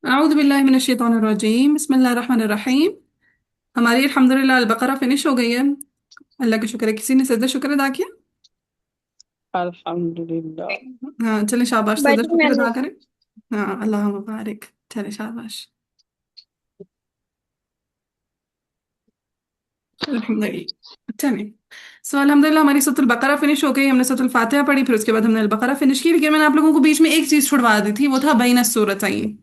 اعوذ باللہ من الشیطان الرجیم، بسم اللہ الرحمن الرحیم۔ ہماری الحمدللہ البقرہ فنش ہو گئی ہے۔ اللہ کا شکر ہے، کسی نے سجدہ شکر ادا کیا؟ الحمدللہ۔ ہاں چلیں شاباش، سجدہ بڑی شکر ادا محنت کریں۔ ہاں اللہ مبارک، چلیں شاباش، الحمدللہ چلیں۔ الحمدللہ ہماری سورۃ البقرہ فنش ہو گئی، ہم نے سورۃ الفاتحہ پڑھی، پھر اس کے بعد ہم نے البقرہ فنش کی، لیکن میں نے آپ لوگوں کو بیچ میں ایک چیز چھڑوا دی تھی، وہ تھا بین السورتین۔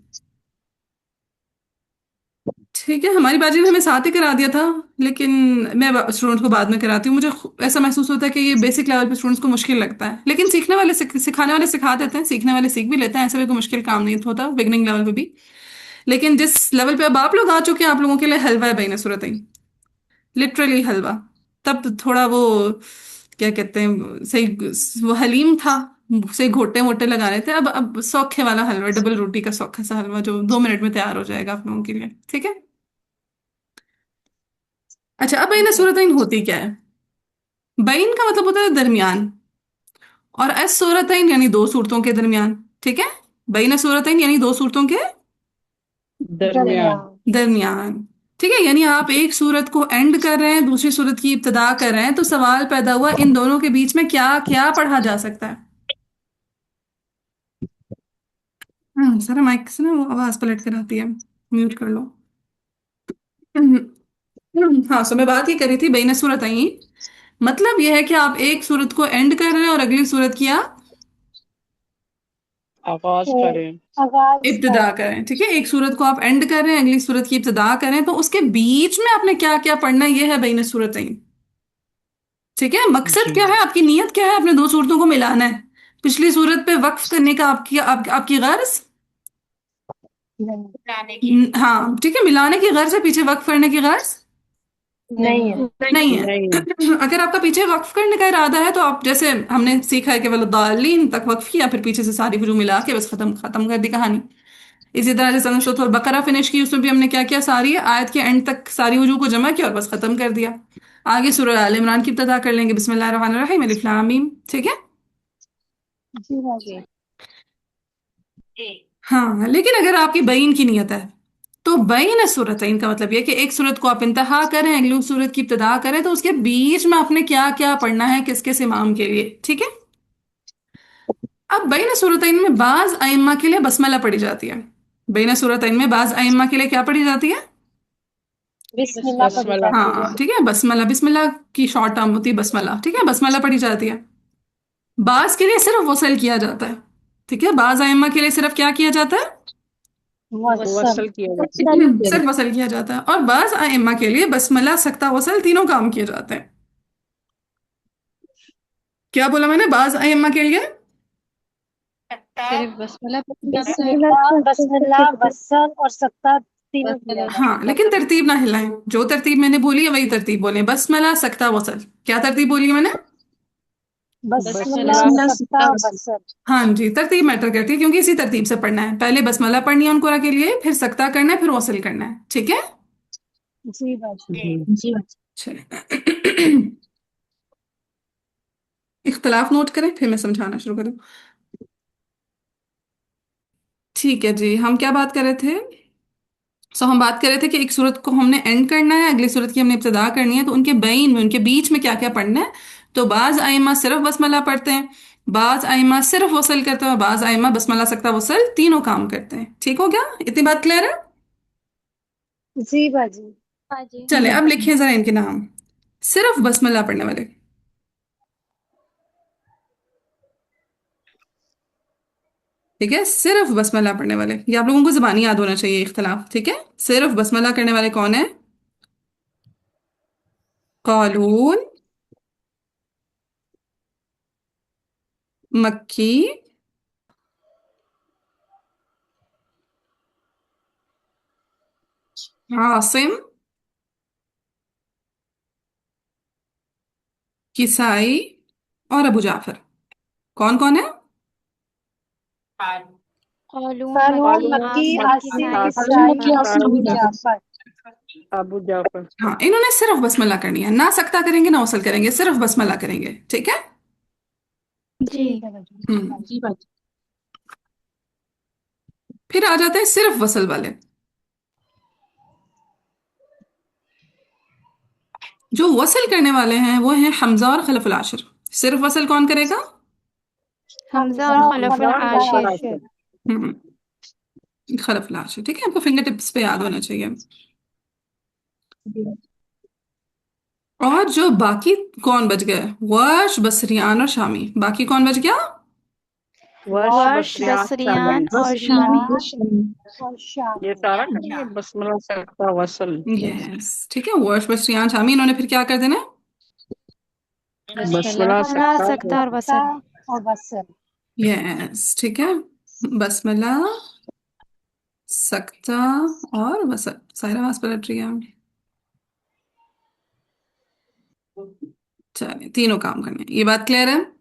ٹھیک ہے، ہماری باجی نے ہمیں ساتھ ہی کرا دیا تھا، لیکن میں اسٹوڈنٹ کو بعد میں کراتی ہوں، مجھے ایسا محسوس ہوتا ہے کہ یہ بیسک لیول پہ اسٹوڈنٹس کو مشکل لگتا ہے، لیکن سیکھنے والے سکھانے والے سکھا دیتے ہیں، سیکھنے والے سیکھ بھی لیتے ہیں، ایسا بھی کوئی مشکل کام نہیں ہوتا بگننگ لیول پہ بھی۔ لیکن جس لیول پہ اب آپ لوگ آ چکے ہیں، آپ لوگوں کے لیے حلوہ ہے بین صورتین، لٹرلی حلوہ۔ تب تو تھوڑا وہ کیا کہتے ہیں، صحیح وہ حلیم تھا، صحیح گھوٹے موٹے لگانے تھے، اب سوکھے والا حلوہ، ڈبل روٹی کا سوکھا سا حلوہ جو 2 منٹ میں تیار ہو جائے گا آپ لوگوں کے لیے، ٹھیک ہے؟ اچھا، اب بین صورتین ہوتی کیا ہے؟ بین کا مطلب ہوتا ہے درمیان، اور اس صورتین یعنی دو صورتوں کے درمیان، ٹھیک ہے؟ بین صورتین یعنی دو صورتوں کے درمیان۔ درمیان۔ درمیان، ٹھیک ہے؟ یعنی آپ ایک صورت کو اینڈ کر رہے ہیں، دوسری صورت کی ابتدا کر رہے ہیں، تو سوال پیدا ہوا ان دونوں کے بیچ میں کیا کیا پڑھا جا سکتا ہے؟ ہاں سارا مائک سے نا وہ آواز پلٹ کر آتی ہے، میوٹ کر لو۔ ہاں سو میں بات یہ کری تھی بین صورتین، مطلب یہ ہے کہ آپ ایک صورت کو اینڈ کر رہے ہیں اور اگلی صورت کی آپ آغاز کریں۔ آغاز ابتدا کریں۔ کریں، ٹھیک ہے؟ ایک صورت کو آپ اینڈ کر رہے ہیں، اگلی صورت کی ابتدا کریں، تو اس کے بیچ میں آپ نے کیا کیا پڑھنا ہے، یہ ہے بین صورتین، ٹھیک ہے؟ مقصد جی کیا ہے، آپ کی نیت کیا ہے؟ اپنے دو صورتوں کو ملانا ہے، پچھلی صورت پہ وقف کرنے کا آپ کی غرض، ہاں ٹھیک ہے، ملانے کی غرض ہے، پیچھے وقف کرنے کی غرض نہیں ہے۔ نہیں ہے۔ نہیں۔ اگر آپ کا پیچھے وقف کرنے کا ارادہ ہے تو آپ جیسے ہم نے سیکھا ہے کہ ولدالین تک وقف کیا، پھر پیچھے سے ساری وجوہ ملا کے بس ختم کر دی کہانی۔ اسی طرح جیسے ہم نے سورۃ البقرہ فنش کی، اس میں بھی ہم نے کیا کیا، ساری آیت کے اینڈ تک ساری وجوہ کو جمع کیا اور بس ختم کر دیا۔ آگے سورہ آل عمران کی ابتدا کر لیں گے، بسم اللہ الرحمن الرحیم، الف لام میم، ٹھیک ہے؟ جی باجی۔ ہاں لیکن اگر آپ کی بین کی نیت ہے تو بین صورتین کا مطلب یہ کہ ایک صورت کو آپ انتہا کریں، اگلی صورت کی ابتدا کریں، تو اس کے بیچ میں آپ نے کیا کیا پڑھنا ہے، کس کس امام کے لیے، ٹھیک ہے؟ اب بین صورتین میں بعض ائمہ کے لیے بسملہ پڑھی جاتی ہے، بین صورتین میں بعض ائمہ کے لیے کیا پڑھی جاتی ہے؟ بسم اللہ پڑھی بسملہ۔ جاتی ہے۔ ہاں ٹھیک ہے، بسملہ، بسم اللہ کی شارٹ ٹرم ہوتی ہے بسملہ، ٹھیک ہے؟ بسملہ پڑھی جاتی ہے۔ بعض کے لیے صرف وصل کیا جاتا ہے، ٹھیک ہے؟ بعض ائمہ کے لیے صرف کیا کیا جاتا ہے؟ موسم۔ وصل کیا جاتا صرف وصل کیا جاتا ہے، اور بعض ائمہ کے لیے بسملہ، سکتہ، وصل تینوں کام کیے جاتے ہیں۔ کیا بولا میں نے؟ بعض ائمہ کے لیے صرف بسملہ پڑھی جاتا بسم ہے۔ اللہ، بسم اللہ، وصل اور سکتہ تینوں بسملہ کیا ہاں، جاتا لیکن ترتیب نہ ہلائیں، جو ترتیب میں نے بولی ہے وہی ترتیب بولیں، بسملہ، سکتہ، وصل، کیا ترتیب بولی ہے میں نے؟ ہے۔ بسم بسملہ اللہ، بسملہ۔ سکتہ، سکتہ وصل۔ ہاں جی، ترتیب میٹر کرتی ہے، کیونکہ اسی ترتیب سے پڑھنا ہے، پہلے بسملہ پڑھنی ہے انقرا کے لیے، پھر سکتہ کرنا ہے، پھر وصل کرنا ہے، ٹھیک ہے؟ جی باجی۔ جی۔ جی چلیں اختلاف نوٹ کریں پھر میں سمجھانا شروع کروں۔ ٹھیک ہے جی، ہم کیا بات کر رہے تھے؟ ہم بات کر رہے تھے کہ ایک صورت کو ہم نے اینڈ کرنا ہے، اگلی صورت کی ہم نے ابتدا کرنی ہے، تو ان کے بین میں، ان کے بیچ میں کیا کیا پڑھنا ہے؟ تو بعض ائمہ صرف بسملہ پڑھتے ہیں، بعض ائمہ صرف وصل کرتے ہیں، بعض ائمہ بسملہ، سکتہ، وصل تینوں کام کرتے ہیں، ٹھیک ہو گیا؟ اتنی بات کلیئر ہے؟ جی باجی۔ چلے اب لکھیں ذرا ان کے نام، صرف بسملہ پڑھنے والے، ٹھیک ہے؟ صرف بسملہ پڑھنے والے، یہ آپ لوگوں کو زبانی یاد ہونا چاہیے اختلاف، ٹھیک ہے؟ صرف بسملہ کرنے والے کون ہیں؟ قالون، مکی، عاصم، کسائی اور ابو جعفر۔ کون کون ہے؟ قالون، قانون، مکی، مکی، عاصم، عاصم، کسائی، کسائی، ابو جعفر۔ ابو جعفر۔ ہاں انہوں نے صرف بسملہ کرنی ہے، نہ سکتہ کریں گے نہ وصل کریں گے، صرف بسملہ کریں گے، ٹھیک ہے؟ ٹھیک ہے باجی۔ ہم، جی بات۔ फिर आ जाते हैं सिर्फ वसल वाले। जो वसल करने वाले हैं वो हैं हमजा और खलफुल आशिर। सिर्फ वसल कौन करेगा? हमजा हमजा और और खलफुल खलफुल आशिर। आशिर। हम्म, खलफुल आशिर। ठीक है, आपको फिंगर टिप्स पे याद होना चाहिए। और जो बाकी कौन बच गए? वर्श, बसरियान और शामी। बाकी कौन बच गया? वर्ष वर्ष, बसरियात बसरियान शामी। और शामी। बसरियान और ये शामी। सारा करना है, बसमला सकता वसल। यस, ठीक है। वर्श, बसरियान, शामी, इन्होंने फिर क्या कर देना? बसमला बसमला, सकता सकता और सकता वसल। और वसल। यस, ठीक है। बसमिल्ला, सकता और वसल। साहिरा आवाज पलट रही है। चलिए, तीनों काम करने हैं। ये बात क्लियर है?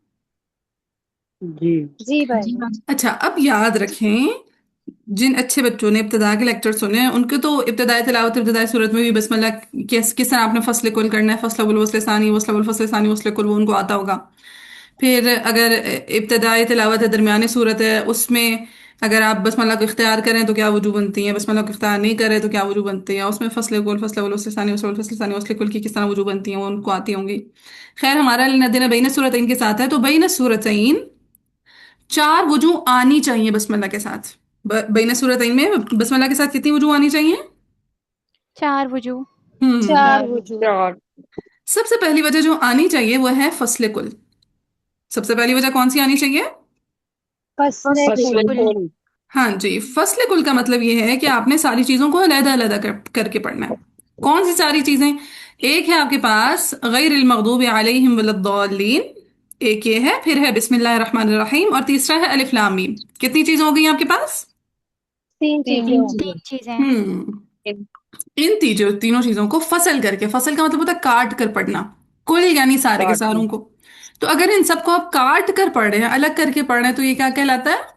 जी। जी भाई। अच्छा, अब याद रखें, जिन अच्छे बच्चों ने इब्तिदा के लेक्चर सुने हैं उनके तो इब्तिदाई तिलावत, इब्तिदाई सूरत में भी बसमिल्ला किस तरह आपने फसल कुल करना है, फसल अव्वल वस्ल सानी, वस्ल अव्वल फसल सानी वस्ल कुल, वो उनको आता होगा। फिर अगर इब्तिदाई तिलावत है, दरमियानी सूरत है, उसमें अगर आप बसमिल्ला को इख्तियार करें तो क्या वजू बनती है, बसमिल्ला को इख्तियार नहीं करें तो क्या वजू बनती है, उसमें फसल कुल, फसल अव्वल वस्ल सानी, वस्ल अव्वल फसल सानी वस्ल कुल की किस तरह वजू बनती है, वो उनको आती होंगी। खैर, हमारा लेना देना बैन सूरतैन के साथ है, तो बैन सूरतैन चार वजू आनी चाहिए बसमिल्ला के साथ। बैन सूरतैन में बसमिल्ला के साथ कितनी वजू आनी चाहिए? 4 वजू। हम्म। चार वजूद। चार। सबसे पहली वजह जो आनी चाहिए वो है फसले कुल। सबसे पहली वजह कौन सी आनी चाहिए? फसले फसले कुल। कुल। कुल। हाँ जी, फसले कुल का मतलब ये है कि आपने सारी चीजों को अलग-अलग करके पढ़ना है। कौन सी सारी चीजें? एक है आपके पास गैरिल मगदूबि अलैहिम वलद्दाल्लीन, एक ये है, फिर है बिस्मिल्लाहिर रहमानिर रहीम, और तीसरा है अलिफ लाम मीम। कितनी चीजें हो गई आपके पास? तीन चीजें होंगी। 3 चीजें। हम्म। इन तीनों चीजों को फसल करके, फसल का मतलब होता है काट कर पढ़ना, कुल यानी सारे के काट में। सारों को। तो अगर इन सबको आप काट कर पढ़ रहे हैं, अलग करके पढ़ रहे हैं, तो ये क्या कहलाता है?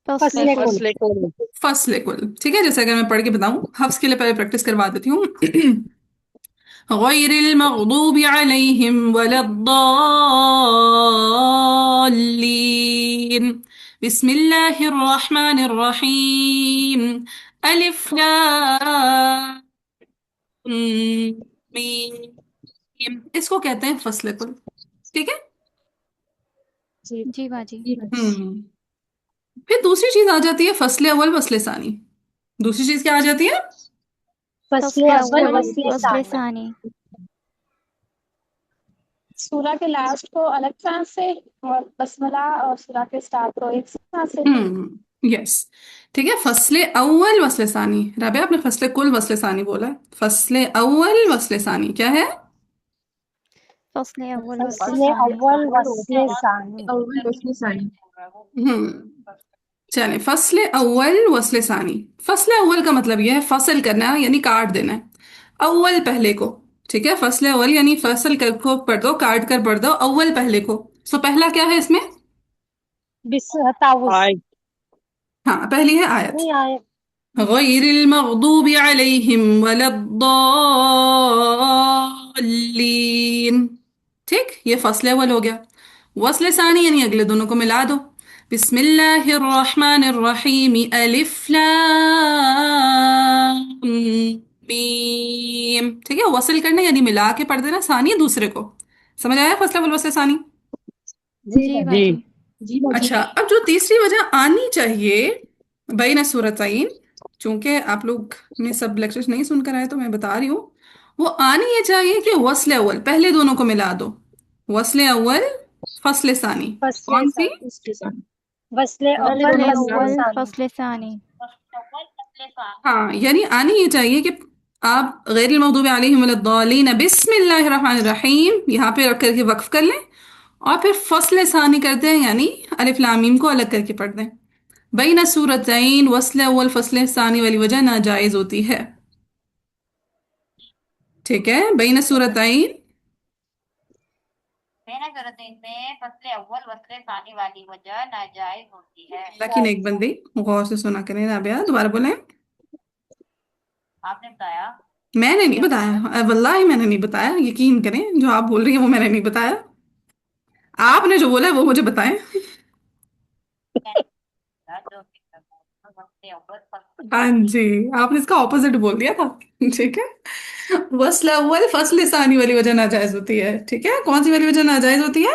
फसले फसले कुल। कुल। फसले कुल। फसल कुल। ठीक है, जैसे अगर मैं पढ़ के बताऊं, हफ्स के लिए पहले प्रैक्टिस करवा देती हूँ। गैरिल मगदूबि अलैहिम वलद्दाल्लीन, बिस्मिल्लाहिर रहमानिर रहीम, अलिफ लाम मीम। इसको कहते हैं फसल कुल। ठीक है। जी। जी बाजी। हम्म। फिर दूसरी चीज आ जाती है फसले अव्वल वसले सानी। दूसरी चीज क्या आ जाती है? फसले फसले अव्वल अव्वल, वसले वसले सानी। सानी। सूरा के लास्ट को अलग सांस से और बसमला और सूरा के स्टार्ट को एक सांस से। यस, ठीक है। फसले अव्वल वसले सानी। राबिया, आपने फसले कुल वसले सानी बोला है, फसले अव्वल वसले सानी क्या है? फसले अव्वल, वसले फसले सानी। अव्वल वसले सानी। हम्म। चले, फसले अव्वल वसले सानी। फसले अव्वल का मतलब यह है फसल करना है, यानी काट देना है। अव्वल पहले को। ठीक है, फसले अव्वल यानी फसल कर को पढ़ दो, काट कर पढ़ दो अव्वल पहले को। सो पहला क्या है इसमें? बिस ताउस। आय। हाँ, पहली है आयत। नहीं आए। गैरिल मगदूबि अलैहिम वलद्दाल्लीन। ठीक, ये फसले अव्वल हो गया। वसले सानी यानी अगले दोनों को मिला दो। बिस्मिल्लाहिर रहमानिर रहीम, अलिफ लाम मीम। ठीक है, वसल करना यानी मिला के पढ़ देना, सानी दूसरे को। समझ आया फसले अव्वल वसले सानी? जी जी भाई। जी। बाजी। अच्छा, अब जो तीसरी वजह आनी चाहिए बैन सूरतैन, चूंकि आप लोग ने सब लेक्चर्स नहीं सुनकर आए तो मैं बता रही हूँ, वो आनी ये चाहिए कि वस्ले अव्वल पहले दोनों को मिला दो। वस्ले अव्वल फसले सानी। फसले कौन सी? सानी। वसले अव्वल फसले वसले अव्वल, सानी। फसले सानी। हाँ, यानी आनी ये चाहिए कि आप गैरिल मगदूबि अलैहिम वलद्दालिन बिस्मिल्लाहिर रहमानिर रहीम यहाँ पे रख करके वक्फ कर लें, और फिर फसले सानी करते हैं, यानी अलिफ लाम मीम को अलग करके पढ़ दें। बैन सूरतैन वस्ले अव्वल फसले सानी वाली वजह नाजायज होती है। ठीक है, बैन सूरतैन। लेकिन एक बंदी गौर से सुना करें राबिया, दोबारा बोलें। मैंने नहीं बताया, वल्लाही मैंने नहीं बताया, यकीन करें, जो आप बोल रही हैं वो मैंने नहीं बताया। आपने जो बोला है वो मुझे बताएं। हाँ जी, आपने इसका ऑपोजिट बोल दिया था। ठीक है, वसल अव्वल फस्ल सानी वाली वजह नाजायज होती है। ठीक है, कौन सी वाली वजह नाजायज होती है?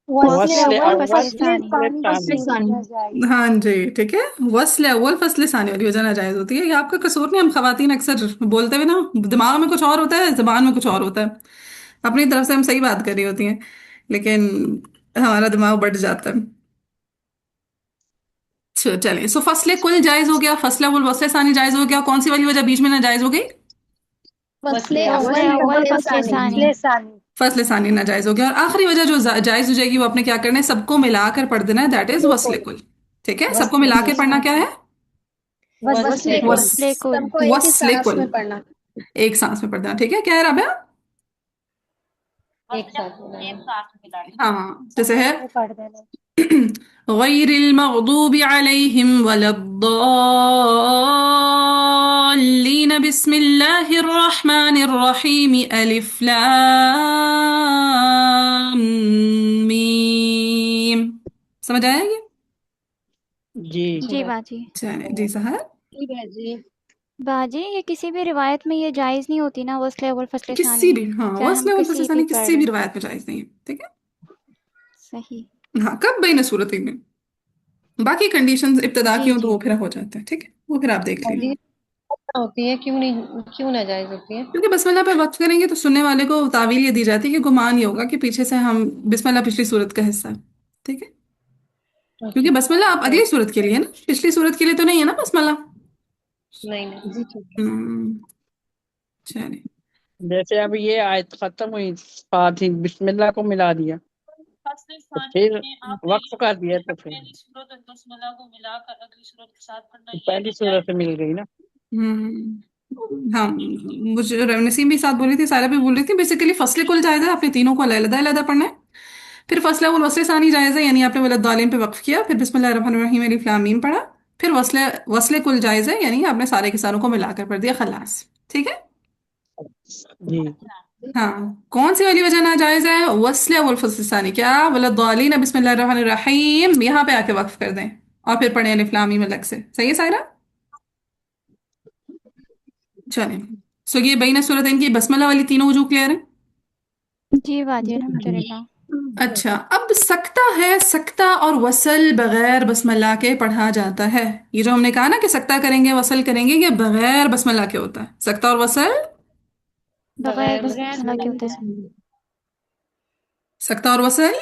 वस्ल वस्ल वस्ल अव्वल अव्वल अव्वल फस्ल फस्ल सानी। सानी फस्ल की सानी। जाएगी। हाँ जी, ठीक है, वसल अव्वल फस्ल सानी वाली वजह नाजायज होती है। ये आपका कसूर नहीं, हम खवातीन अक्सर बोलते हुए ना दिमाग में कुछ और होता है, जबान में कुछ और होता है। अपनी तरफ से हम सही बात कर रही होती हैं, लेकिन हमारा दिमाग बढ़ जाता है। चलिए, सो फसले कुल जायज हो गया, फसला अव्वल वसले सानी जायज हो गया। कौन सी वाली वजह बीच में ना जायज हो गई? वस्ले वस्ल अव्वल अव्वल फस्ले फस्ल सानी। सानी। फस्ल सानी। फसले सानी ना जायज हो गया। और आखिरी वजह जो जायज हो जाएगी वो आपने क्या करना है, सबको मिलाकर पढ़ देना है, दैट इज वसले कुल। ठीक है, सबको मिला के पढ़ना क्या है? वस्ले कुल वस वस्ले कुल। सबको एक ही वसले सांस कुल, में पढ़ना। एक सांस में पढ़ना। ठीक है, क्या है राबिया? हाँ, जैसे है वो पढ़ देना। गैरिल मग़दूबि अलैहिम वलद्दाल्लीन बिस्मिल्लाहिर रहमानिर रहीम अलिफ लाम मीम। समझ आया ये? जी। जी बाजी। चलिए जी सहार। बाजी, ये किसी भी रिवायत में ये जायज नहीं होती ना, वस्ल अव्वल फस्ल किसी सानी, भी, हाँ, चाहे हम वस्ल वल फस्ल किसी भी सानी पढ़ किसी भी रहे। रिवायत में जायज नहीं है। ठीक है, सही। हाँ, कब बैन सूरत में, बाकी कंडीशंस इब्तदा की जी हो तो जी। वो फिर हो जाते हैं। ठीक है, वो फिर आप देख लीजिए। होती है, क्यों नहीं, क्यों नाजायज होती है? क्योंकि बसमिल्लाह पे वक्त करेंगे तो सुनने वाले को तावील ये दी जाती है कि गुमान ये होगा कि पीछे से हम बिस्मिल्लाह पिछली सूरत का हिस्सा है। ठीक है, क्योंकि अच्छा। बसमिल्लाह आप अगली सूरत के लिए है ना, पिछली सूरत के लिए तो नहीं है ना बसमिल्लाह। नहीं नहीं, जी ठीक है। हम्म, चलिए। जैसे अब ये आयत खत्म हुई, साथ ही बिस्मिल्लाह को मिला दिया, तो फिर वक्फ कर दिया, तो फिर तो पहली सूरत से मिल गई ना। हाँ, मुझे नसीम भी साथ बोली थी, सारा भी बोल रही थी, बेसिकली फसले कुल जायज़ है, आपने तीनों को अलग अलग पढ़ना है। फिर फसला उल वसले सानी जायज़ है, यानी आपने वलद्दालिन पे वक्फ किया, फिर बिस्मिल्लाहिर रहमानिर रहीम अलिफ लाम मीम पढ़ा। फिर वसले वसले कुल जायज़ है, यानी आपने सारे के सारों को मिलाकर पढ़ दिया, खलास। ठीक है, जी। हाँ, कौन सी वाली वजह नाजायज़ है? वसले उल फस्ल सानी, क्या वलद्दालिन बिस्मिल्लाहिर रहमानिर रहीम यहाँ पे आके वक्फ कर दें और फिर पढ़ें अलिफ लाम मीम अलग से। सही है सायरा? चलें, सो ये बैन सूरत इनकी बसमला वाली तीनों वजूह क्लियर है। जी बाजी, अल्हम्दुलिल्लाह। अच्छा, अब सकता है, सकता और वसल बगैर बसमल्ला के पढ़ा जाता है। ये जो हमने कहा ना कि सकता करेंगे वसल करेंगे, ये बगैर बसमल्ला के होता है, सकता और वसल। बगैर बगैर बसमिल्लाह के होते हैं। सकता और वसल।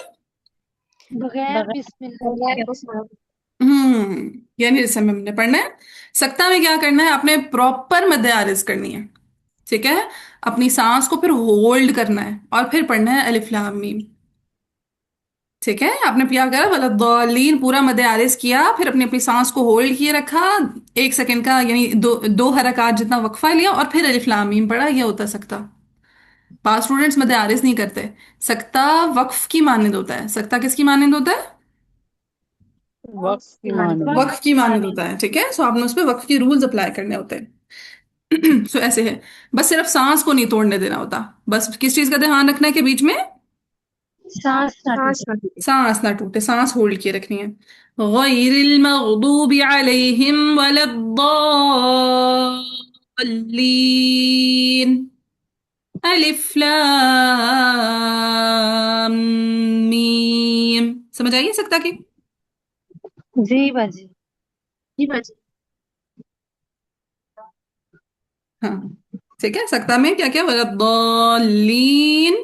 बगैर बिस्मिल्लाह। यानी जैसे हमने पढ़ना है, सकता में क्या करना है, आपने प्रॉपर मद्दे आरिज करनी है। ठीक है, अपनी सांस को फिर होल्ड करना है और फिर पढ़ना है अलिफ लाम मीम। ठीक है, आपने क्या करा, वलद्दालीन पूरा मद्दे आरिज किया, फिर अपनी अपनी सांस को होल्ड किए रखा, 1 सेकंड का, यानी दो हरकत जितना वक्फा लिया और फिर अलिफ लाम मीम पढ़ा। यह होता है सकता। पास स्टूडेंट्स मद्दे आरिज नहीं करते। सकता वक्फ की मानद होता है। सकता किसकी मानद होता है? वक्फ की माने। वक्फ की मानद होता है। ठीक है, सो आपने उस पर वक्फ के रूल्स अप्लाई करने होते हैं। सो ऐसे है, बस सिर्फ सांस को नहीं तोड़ने देना होता, बस किस चीज का ध्यान रखना है कि बीच में सांस ना टूटे। सांस ना टूटे, सांस होल्ड किए रखनी है। गैरिल मग़दूबि अलैहिम वलद्दाल्लीन अलिफ लाम मीम। समझ आइए सकता की? जी बाजी। हाँ, ठीक है, सकता में क्या क्या, वलद्दाल्लीन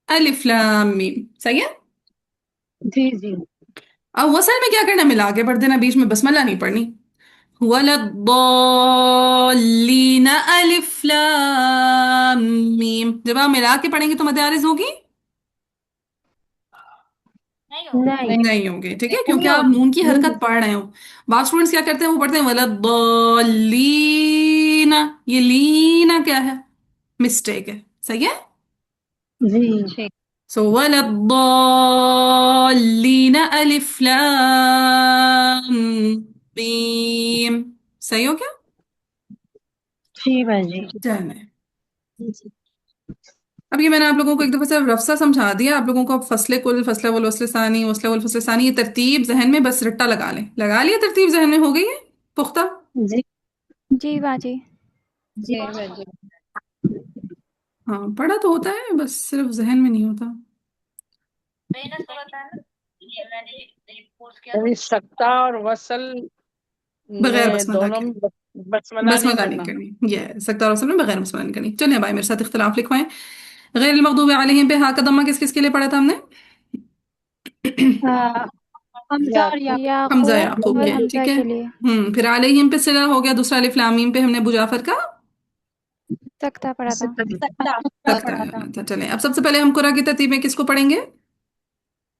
अलिफ लाम मीम। सही है। जी जी। अब वसल में क्या करना, मिला के पढ़ देना, बीच में बसमला नहीं पढ़नी। वलद्दाल्लीन अलिफ लाम मीम, जब आप मिला के पढ़ेंगे तो मदारिस होगी? नहीं। नहीं होगी। ठीक है, क्योंकि आप नून की हरकत पढ़ रहे हो। बाद स्टूडेंट्स क्या करते हैं, वो पढ़ते हैं वलद्दाल्लीन, ये लीना क्या है, मिस्टेक है। सही है, जी। ठीक। सो वलद्दाल्लीन अलिफ लाम मीम। सही हो क्या? जी बाजी। चलें, अब ये मैंने आप लोगों को एक दफ़ा सिर्फ रफ्सा समझा दिया, आप लोगों को अब फसले कुल, फसले अव्वल, फसले सानी, वसले अव्वल, फसले सानी, ये तरतीब जहन में बस रट्टा लगा लें। लगा लिया तरतीब जहन में, हो गई है पुख्ता? जी जी बाजी। जी बाजी। हाँ, पढ़ा तो होता है, बस सिर्फ जहन में नहीं होता। यानी सक्ता और वसल बगैर में बसमला दोनों के, में बसमला नहीं बसमला नहीं करना। करनी, ये सकता और में बगैर बसमला नहीं करनी। चलिए भाई मेरे साथ इख्तिलाफ लिखवाएं। गैर मगदूब अलैहिम पे हाँ का दम्मा किस किस के लिए पढ़ा था हमने? हमजा और या याकूब। हमजा याकूब याकूब और के, हमजा ठीक है। के लिए फिर अलैहिम पे सिला हो गया, दूसरा अलिफ लाम मीम पे हमने अबू जाफर का तख्ता पढ़ा था। सकता तख्ता लेना था। चलें अब सबसे पहले हम कुरा की तरतीब में किसको पढ़ेंगे?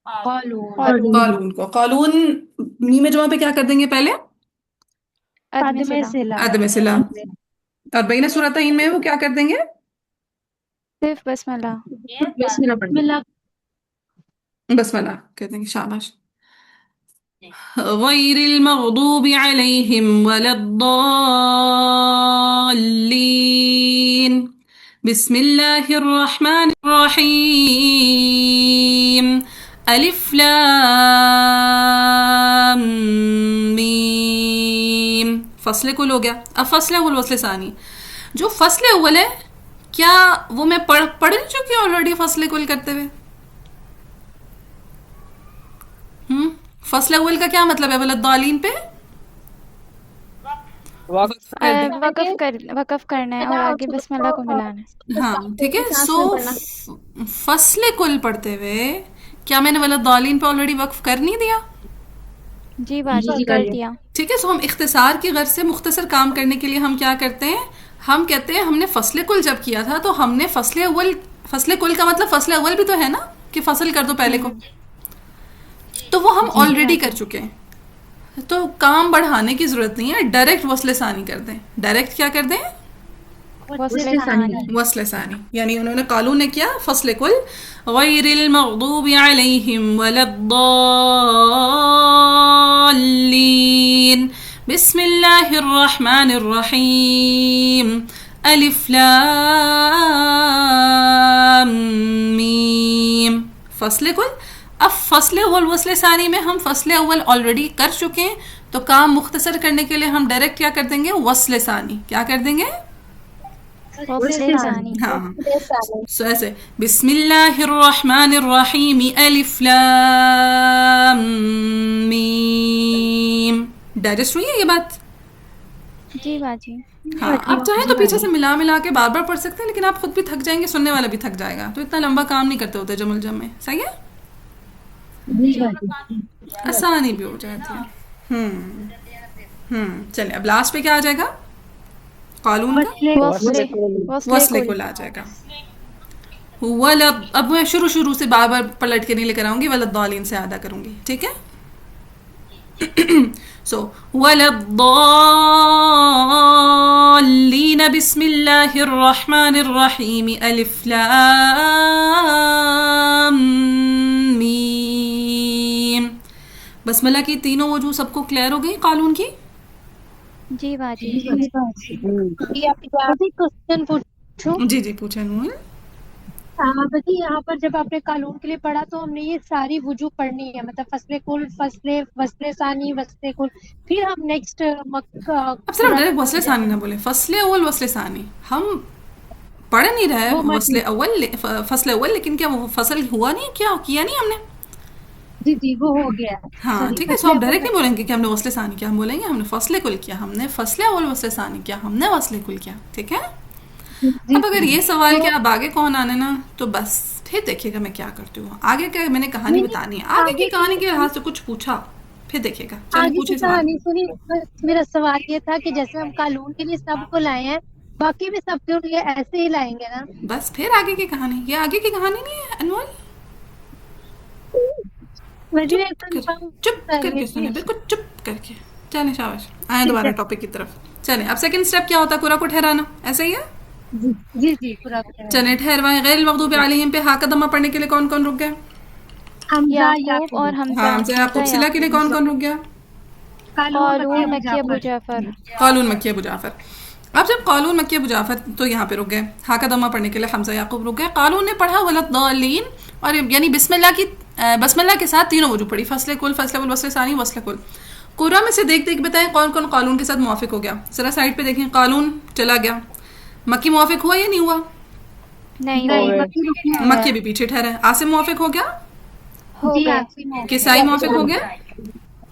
कालून कालून को। कालून मीम जमा पे क्या कर देंगे पहले? अदम में सिला, सिला अदम सिला। और बैन सूरतैन में वो क्या कर देंगे? सिर्फ बसमला। मिला बसमला कह देंगे, शाबाश। गैरिल मगदूबि अलैहिम वलद्दाल्लीन। बिस्मिल्लाहिर रहमानिर रहीम। अलिफ लाम मीम। फसले कुल हो गया। अब फसले अव्वल वसले सानी। जो फसले अव्वल है, क्या वो मैं पढ़ नहीं चुकी ऑलरेडी फसले कुल करते हुए? फसल अव्वल का क्या मतलब है? वलद्दालीन पे वक़फ़ करना है और आगे बसमला को मिलाना है। हाँ ठीक है। सो फसले कुल पढ़ते हुए क्या मैंने वलद्दालीन पे ऑलरेडी वक्फ कर नहीं दिया? जी बाजी कर दिया। ठीक है। सो हम इख्तिसार की गर्ज से मुख्तसर काम करने के लिए हम क्या करते हैं, हम कहते हैं हमने फसले कुल जब किया था तो हमने फसले अव्वल, फसले कुल का मतलब फसले अव्वल भी तो है ना कि फसल कर दो पहले को, तो वो हम ऑलरेडी कर चुके हैं। तो काम बढ़ाने की जरूरत नहीं है, डायरेक्ट वसले सानी कर दें। डायरेक्ट क्या कर दें? वसले सानी। वसले सानी। यानी उन्होंने कालून ने किया फसले कुल गैरिल मगदूबि अलैहिम वलद्दाल्लीन बिस्मिल्लाहिर रहमानिर रहीम अलिफ लाम मीम। फसले कुल। अब फसले अव्वल वसले सानी में हम फसले अव्वल ऑलरेडी कर चुके हैं, तो काम मुख्तसर करने के लिए हम डायरेक्ट क्या कर देंगे? वसले सानी। क्या कर देंगे? वसले सानी। हाँ सो ऐसे बिस्मिल्लाहिर रहमानिर रहीम अलिफ लाम मीम। डाइजेस्ट हुई है ये बात? जी बाजी। हाँ, आप चाहें तो पीछे से मिला मिला के बार बार पढ़ सकते हैं, लेकिन आप खुद भी थक जाएंगे, सुनने वाला भी थक जाएगा, तो इतना लंबा काम नहीं करते होते जमुल जम में। सही है, आसानी भी हो जाती है। चलिए अब लास्ट पे क्या आ जाएगा? कालून का वसले कुल आ जाएगा। वलद, अब मैं शुरू से बार बार पलट के नहीं लेकर आऊंगी, वलद्दालीन से अदा करूंगी, ठीक है। सो वलद्दालीन बिस्मिल्लाहिर रहमानिर रहीम अलिफ लाम मीम। बसमला की तीनों वजूह सबको क्लियर हो गई कालून की? जी बाजी। क्वेश्चन पूछूं? जी जी पूछे नूर। बल्कि यहाँ पर जब आपने कानून के लिए पढ़ा तो हमने ये सारी वजूह पढ़नी है, मतलब फसले कुल, फसले वसले सानी, वसले कुल, फिर हम नेक्स्ट अब सिर्फ डायरेक्ट वसले सानी ना बोले, फसले अव्वल वसले सानी। हम पढ़ नहीं रहे वसले अव्वल फसले अव्वल, लेकिन क्या वो फसल हुआ नहीं? क्या किया नहीं हमने? जी जी वो हो गया। हाँ ठीक है। सो आप डायरेक्ट नहीं बोलेंगे कि हमने वसले सानी किया, हम बोलेंगे हमने फसले कुल किया, हमने फसले अव्वल वसले सानी किया, हमने वसले कुल किया, ठीक है। अब अगर ये सवाल कि अब आगे कौन आने ना, तो बस फिर देखिएगा मैं क्या करती हूँ। आगे क्या मैंने कहानी बतानी है, आगे की कहानी के लिहाज से कुछ पूछा, फिर देखिएगा। आगे की कहानी सुनी। मेरा सवाल ये था कि जैसे हम कानून के लिए सबको लाए हैं, बाकी भी सबके लिए ऐसे ही लाएंगे ना? बस फिर आगे की कहानी, ये आगे की कहानी नहीं है अनमोल। चुप करके सुने, बिल्कुल चुप करके। चले शाबाश, आए दोबारा टॉपिक की तरफ। चले अब सेकंड स्टेप क्या होता है? कुरा को ठहराना, ऐसा ही है। जी जी पूरा चले ठहरवाएं। गैर मगदूबि अलैहिम पे हा का दम्मा पढ़ने के लिए कौन कौन रुक गया? याकूब और हमजा। याकूब सिला के लिए कौन कौन रुक गया? कालून मक्की अबू जाफर। कालून मक्की अबू जाफर। اب جب قالون مکی ابو جعفر تو یہاں پہ رک گئے، ہا کا دمہ پڑھنے کے لیے حمزہ یعقوب رک گئے. قالون نے پڑھا ولضالین، اور یعنی بسم اللہ کے ساتھ تینوں وجوہ پڑھی، فصل کل، فصل اول، وصل ثانی، وصل کل. قرآن میں سے دیکھ دیکھ بتائیں کون کون قالون کے ساتھ موافق ہو گیا. ذرا سائڈ پہ دیکھیں، قالون چلا گیا، مکی موافق ہوا یا نہیں ہوا؟ نہیں مکی بھی پیچھے ٹھہرا ہے. عاصم موافق ہو گیا، ہو گیا. کسائی موافق ہو گیا،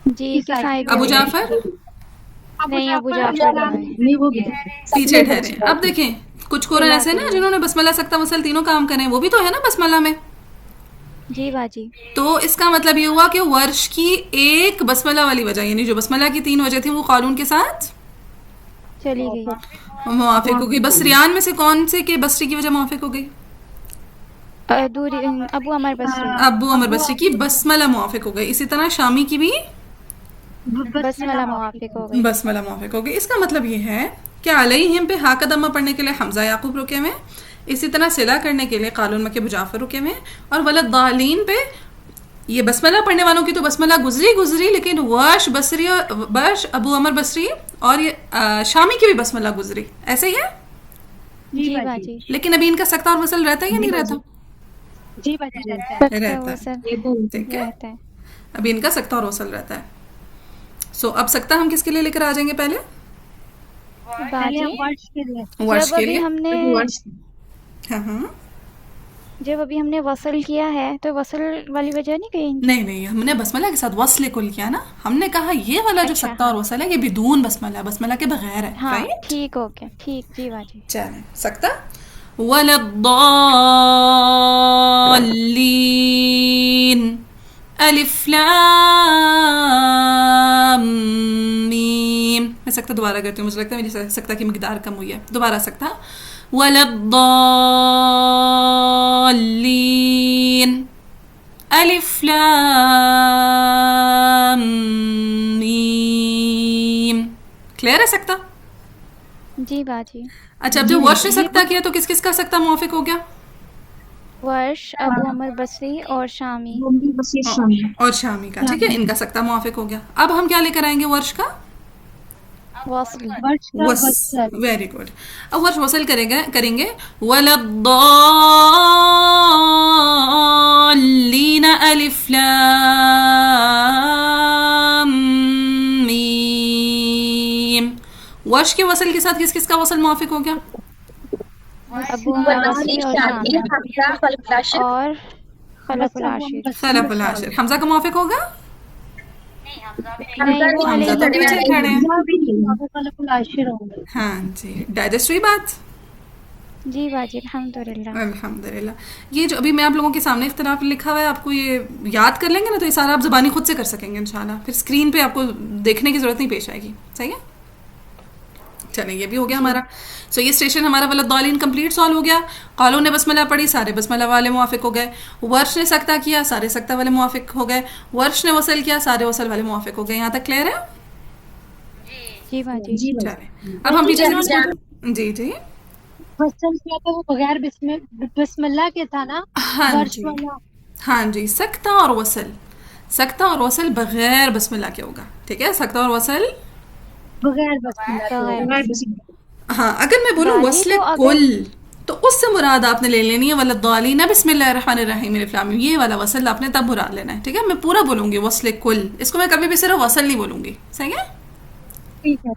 جی کسائی بھی ابو ہو گیا. جعفر نہیں ابو جعفر نہیں. پیچھے ٹھہرے. اب دیکھیں کچھ قرآن ایسے نا جنہوں نے بسم اللہ سکتہ وصل تینوں کام کرے، وہ بھی تو ہے نا بسم اللہ میں. جی باجی. تو اس کا مطلب یہ ہوا کہ ورش کی ایک بسم اللہ والی وجہ، یعنی جو بسم اللہ کی تین وجہ تھیں وہ قالون کے ساتھ چلی گئی. موافق ہو گئی. بصریان میں سے کون سے کہ بصری کی وجہ موافق ہو گئی؟ ابو عمر بصری. ابو عمر بصری کی بسم اللہ موافق ہو گئی. اسی طرح شامی کی بھی بسم اللہ موافق ہو گئی. بسم اللہ موافق ہو گئی. اس کا مطلب یہ ہے کہ علیہم پہ ہا کا دمہ پڑھنے کے لیے حمزہ یعقوب رکے ہوئے، اسی طرح صلہ کرنے کے لیے قالون مکی ابو جعفر رکے ہوئے، اور ولضالین پہ یہ بسم اللہ پڑھنے والوں کی تو بسم اللہ گزری، لیکن ورش بصری، برش ابو عمر بصری اور یہ شامی کی بھی بسم اللہ گزری. ایسے ہی ہے. جی باجی. لیکن ابھی ان کا سکتہ اور وصل رہتا ہے یا نہیں رہتا؟ جی باجی رہتا ہے. رہتا ہے. ٹھیک ہے، رہتا ہے. ابھی ان کا سکتہ اور وصل رہتا ہے. اب سکتہ ہم کس کے لیے لے کر آ جائیں گے؟ پہلے باجی ورش کے لیے. ورش جب کے ابھی لیے. ہم نے ہاں جب ابھی ہم نے وصل کیا ہے تو وصل والی وجہ نہیں کہیں. نہیں، ہم نے بسم اللہ کے ساتھ وصل کل کیا نا. ہم نے کہا یہ والا جو سکتہ اور وصل ہے یہ بدون بسم اللہ کے بغیر ہے. ہاں رائٹ، ٹھیک ہو گیا. ٹھیک. جی باجی. چلیں سکتہ ولضالین الف لام میم. میں سکتہ دوبارہ کرتی ہوں، مجھے لگتا ہے میری سکتہ کی مقدار کم ہوئی ہے. دوبارہ سکتہ ولضالین الف لام میم. کلیئر ہے سکتہ؟ جی باجی. اچھا، اب جب ورش نے سکتہ کیا تو کس کس کا سکتہ موافق ہو گیا؟ ورش، ابو عمر بصری اور شامی. اور شامی کا. ٹھیک ہے، ان کا سکتہ موافق ہو گیا. اب ہم کیا لے کر آئیں گے ورش کا؟ وصل. ورش کا وصل. Very good. اب ورش وصل کریں گے ولضالین الف لام میم. ورش کے وصل کے ساتھ کس کس کا وصل موافق ہو گیا؟ ابو عمر بصری اور شامی اور خلف العاشر. خلف العاشر. حمزہ کا موافق ہوگا؟ نہیں وہ حمزہ تو پیچھے کھڑے ہیں. ابو خلف العاشر ہوں گے. ہاں جی، ڈائجسٹ ہوئی بات. جی باجی الحمدللہ. الحمدللہ. یہ جو ابھی میں آپ لوگوں کے سامنے اختلاف لکھا ہوا ہے، آپ کو یہ یاد کر لیں گے نا تو یہ سارا آپ زبانی خود سے کر سکیں گے انشاءاللہ. پھر اسکرین پہ آپ کو دیکھنے کی ضرورت نہیں پیش آئے گی. صحیح ہے، چلیں یہ بھی ہو گیا ہمارا. سو یہ اسٹیشن ہمارا ولضالین کمپلیٹ سالو ہو گیا. قالون نے بسم اللہ پڑھی، سارے بسم اللہ والے موافق ہو گئے. ورش نے سکتہ کیا، سارے سکتہ والے موافق ہو گئے. ورش نے وصل کیا، سارے وصل والے موافق ہو گئے. یہاں تک کلیئر ہے؟ جی باجی. چلیں اب ہم پیچھے سے جی وصل کیا تھا وہ بغیر بسم اللہ کے تھا نا. ہاں ورش جی والا ہاں جی. سکتہ اور وصل بغیر بسم اللہ کے ہوگا. ٹھیک ہے، سکتہ اور وصل بغیر بسم اللہ. ہاں. اگر میں بولوں باجی وصل تو کل تو اس سے مراد آپ نے لے لینی ہے ولضالین بسم اللہ الرحمن الرحیم الف لام میم. یہ والا وصل آپ نے تب مراد لینا ہے. ٹھیک ہے، میں پورا بولوں گی وصل کل، اس کو میں کبھی بھی صرف وصل نہیں بولوں گی. صحیح ہے. ٹھیک ہے.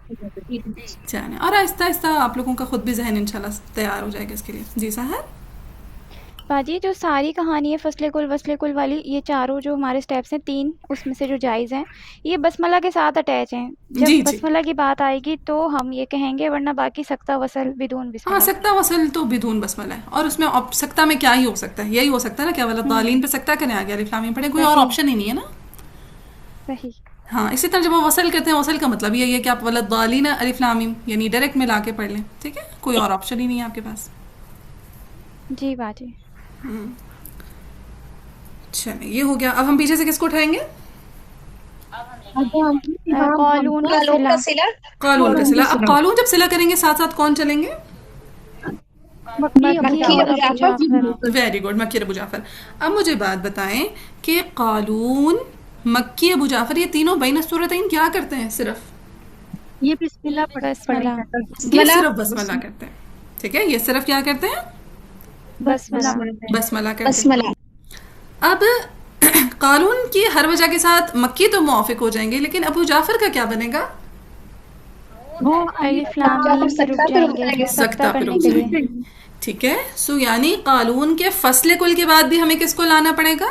چلیں، اور آہستہ آہستہ آپ لوگوں کا خود بھی ذہن انشاءاللہ تیار ہو جائے گا اس کے لیے. جی ساحر. باجی جو ساری کہانی ہے فصل کل وصل کل والی، یہ چاروں جو ہمارے سٹیپس ہیں 3 اس میں سے جو جائز ہیں یہ بسم اللہ کے ساتھ اٹیچ ہیں. جب جی بسم اللہ کی بات آئے گی تو ہم یہ کہیں گے، ورنہ باقی سکتہ وصل بدون بسم ہاں، اللہ. سکتہ وصل تو بدون بسم اللہ ہے. اور اس میں سکتہ میں کیا ہی ہو سکتا ہے؟ یہی ہو سکتا ہے نا، کیا ولضالین پہ سکتہ کریں، آگے الف لام میم پڑھیں. کوئی اور آپشن ہی نہیں ہے نا. صحیح. ہاں، اسی طرح جب وہ وصل کرتے ہیں، وصل کا مطلب یہی ہے کہ آپ ولضالین الف لام میم یعنی ڈائریکٹ ملا کے پڑھ لیں. ٹھیک ہے، کوئی اور آپشن ہی نہیں ہے آپ کے پاس. جی باجی. چلیں یہ ہو گیا. اب ہم پیچھے سے کس کو اٹھائیں گے؟ قالون کا صلہ. قالون کا صلہ. اب قالون جب صلہ کریں گے ساتھ ساتھ کون چلیں گے؟ مکی اور ابو جعفر. ویری گڈ، مکی اور ابو جعفر. اب مجھے بات بتائیں کہ قالون، مکی، ابو جعفر یہ تینوں بین السورتین کیا کرتے ہیں؟ صرف ये बिस्मिल्लाह बसमला ये सिर्फ बसमला करते हैं, ठीक है, ये सिर्फ क्या करते हैं, बसमला बसमला करते हैं। अब कालून की हर वजह के साथ मक्की तो मुआफिक हो जाएंगे, लेकिन अबू जाफर का क्या बनेगा, वो अलिफ लाम मीम से रुक जाएंगे सख्ता पे करने रुक के लिए। जाएंगे, ठीक है। सो यानी कालून के फसले कुल के बाद भी हमें किसको लाना पड़ेगा,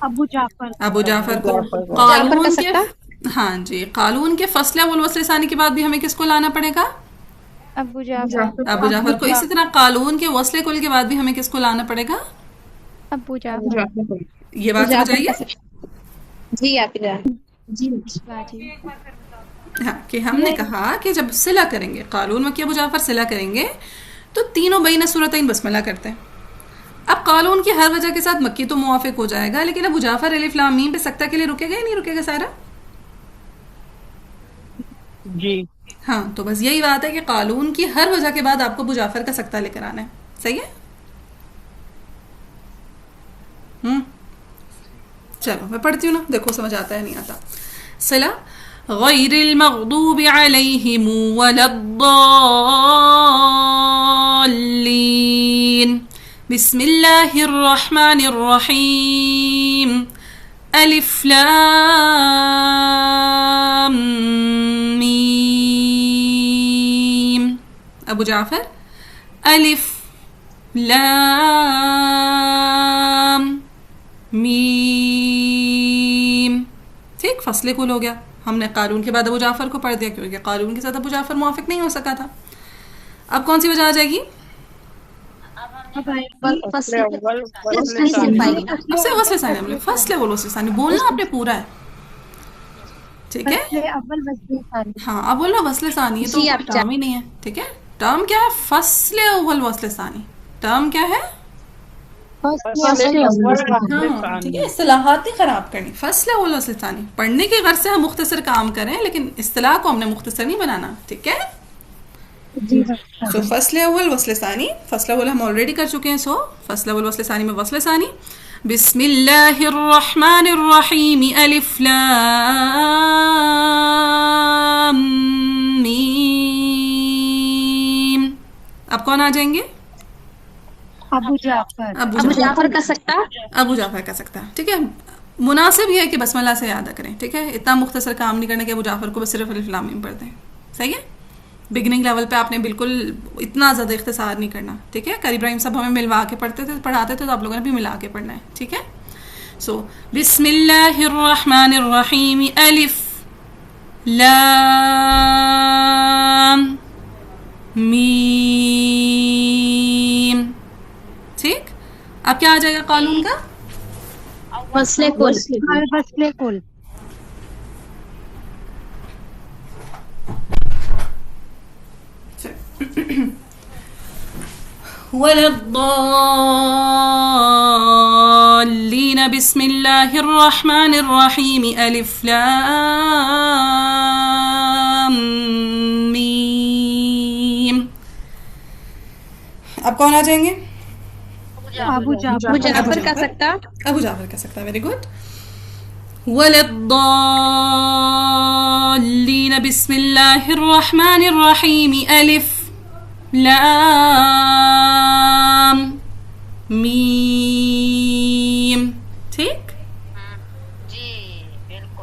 अबू जाफर अबू जाफर को। कालून के, हाँ जी, कालून के फसले अव्वल वस्ल सानी के बाद भी हमें किसको लाना पड़ेगा, अबू जाफर अबू जाफर को। इसी तरह कालून के वस्ले कुल के बाद भी हमें किसको लाना पड़ेगा, अबू जाफर। ये बात समझ आइए। जी आप बाजी हाँ, कि हमने कहा कि जब सिला करेंगे, कालून मक्की अबू जाफर सिला करेंगे, तो तीनों बैन सूरतैन बसमला करते हैं। अब कालून की हर वजह के साथ मक्की तो मुआफिक हो जाएगा, लेकिन अबू जाफर अलिफ लाम मीम पे सख्ता के लिए रुकेगा या नहीं रुकेगा सारा? जी हाँ, तो बस यही बात है कि कालून की हर वजह के बाद आपको अबू जाफर का सख्ता लेकर आना है, सही है। चलो मैं पढ़ती हूँ ना, देखो समझ आता है नहीं आता। सिला गैरिल मग़दूबि अलैहिम वलद्दाल्लीन, बिस्मिल्लाहिर रहमानिर रहीम, अलिफ लाम मीम। अबू जाफर अलिफ लाम मीम, ठीक, फसले कुल हो गया। हमने कालून के बाद अबू जाफर को पढ़ दिया, क्योंकि कालून के साथ अबू जाफर मुआफिक नहीं हो सका था। अब कौन सी वजह आ जाएगी, फसले अव्वल वस्ले सानी। अब से वस्ले सानी, हमने फसले अव्वल वस्ले सानी बोलना आपने पूरा है, ठीक है। अव्वल वस्ले सानी, हाँ, अब बोलना वस्ले सानी, ये तो टर्म ही नहीं है, ठीक है। टर्म क्या है, फसले अव्वल वस्ले सानी, टर्म क्या है, फसले अव्वल वस्ले हाँ, सानी। ठीक है। इस्तिलाहात नहीं खराब करनी, फसले अव्वल वस्ले सानी पढ़ने के गर्ज से हम मुख्तसर काम करें, लेकिन इस्तिलाह को हमने मुख्तसर नहीं बनाना, ठीक है। सो फसले अव्वल वस्ले सानी, फसले अव्वल हम ऑलरेडी कर चुके हैं। सो फसले अव्वल वस्ले सानी में वस्ले सानी, बिस्मिल्लाहिर रहमानिर रहीम, अलिफ लाम मीम। अब कौन आ जाएंगे, अबू जाफर, अबू जाफर का सकता, अबू जाफर का सकता, ठीक है। मुनासिब ये है कि बसमला से याद करें, ठीक है। इतना मुख्तसर काम नहीं करना कि अबू जाफर को बस सिर्फ अलिफ लाम मीम पढ़ते हैं, सही है। बिगनिंग लेवल पे आपने बिल्कुल इतना ज़्यादा इख्तिसार नहीं करना, ठीक है। करीब इब्राहिम साहब हमें मिलवा के पढ़ते थे, पढ़ाते थे, तो आप लोगों ने भी मिला के पढ़ना है, ठीक है। सो बिस्मिल्लाहिर रहमानिर रहीम, अलिफ लाम मीम, ठीक। अब क्या आ जाएगा कानून का, वस्ले कुल, वस्ले कुल। वलद्दाल्लीन, बिस्मिल्लाहिर रहमानिर रहीम, अलिफ लाम मीम। अब कौन आ जाएंगे, अबू जाफर का सकता, अबू जाफर का सकता, वेरी गुड। वलद्दाल्लीन, बिस्मिल्लाहिर रहमानिर रहीम, अलिफ लाम मीम, ठीक।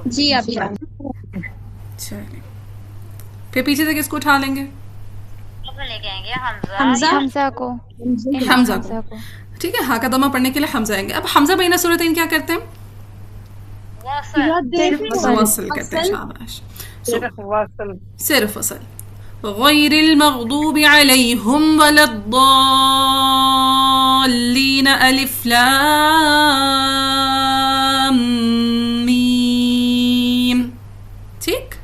जी आप चलिए, फिर पीछे से किसको उठा लेंगे, हमजा को, हमजा को, ठीक है। हाँ का दमा पढ़ने के लिए हमजा आएंगे। अब हमजा बैना सूरतैन क्या करते हैं, वसल करते हैं, शाबाश। सिर्फ वसल, सिर्फ वसल। गैरिल मग़दूबि अलैहिम वलद्दाल्लीन, अलिफ लाम मीम, ठीक।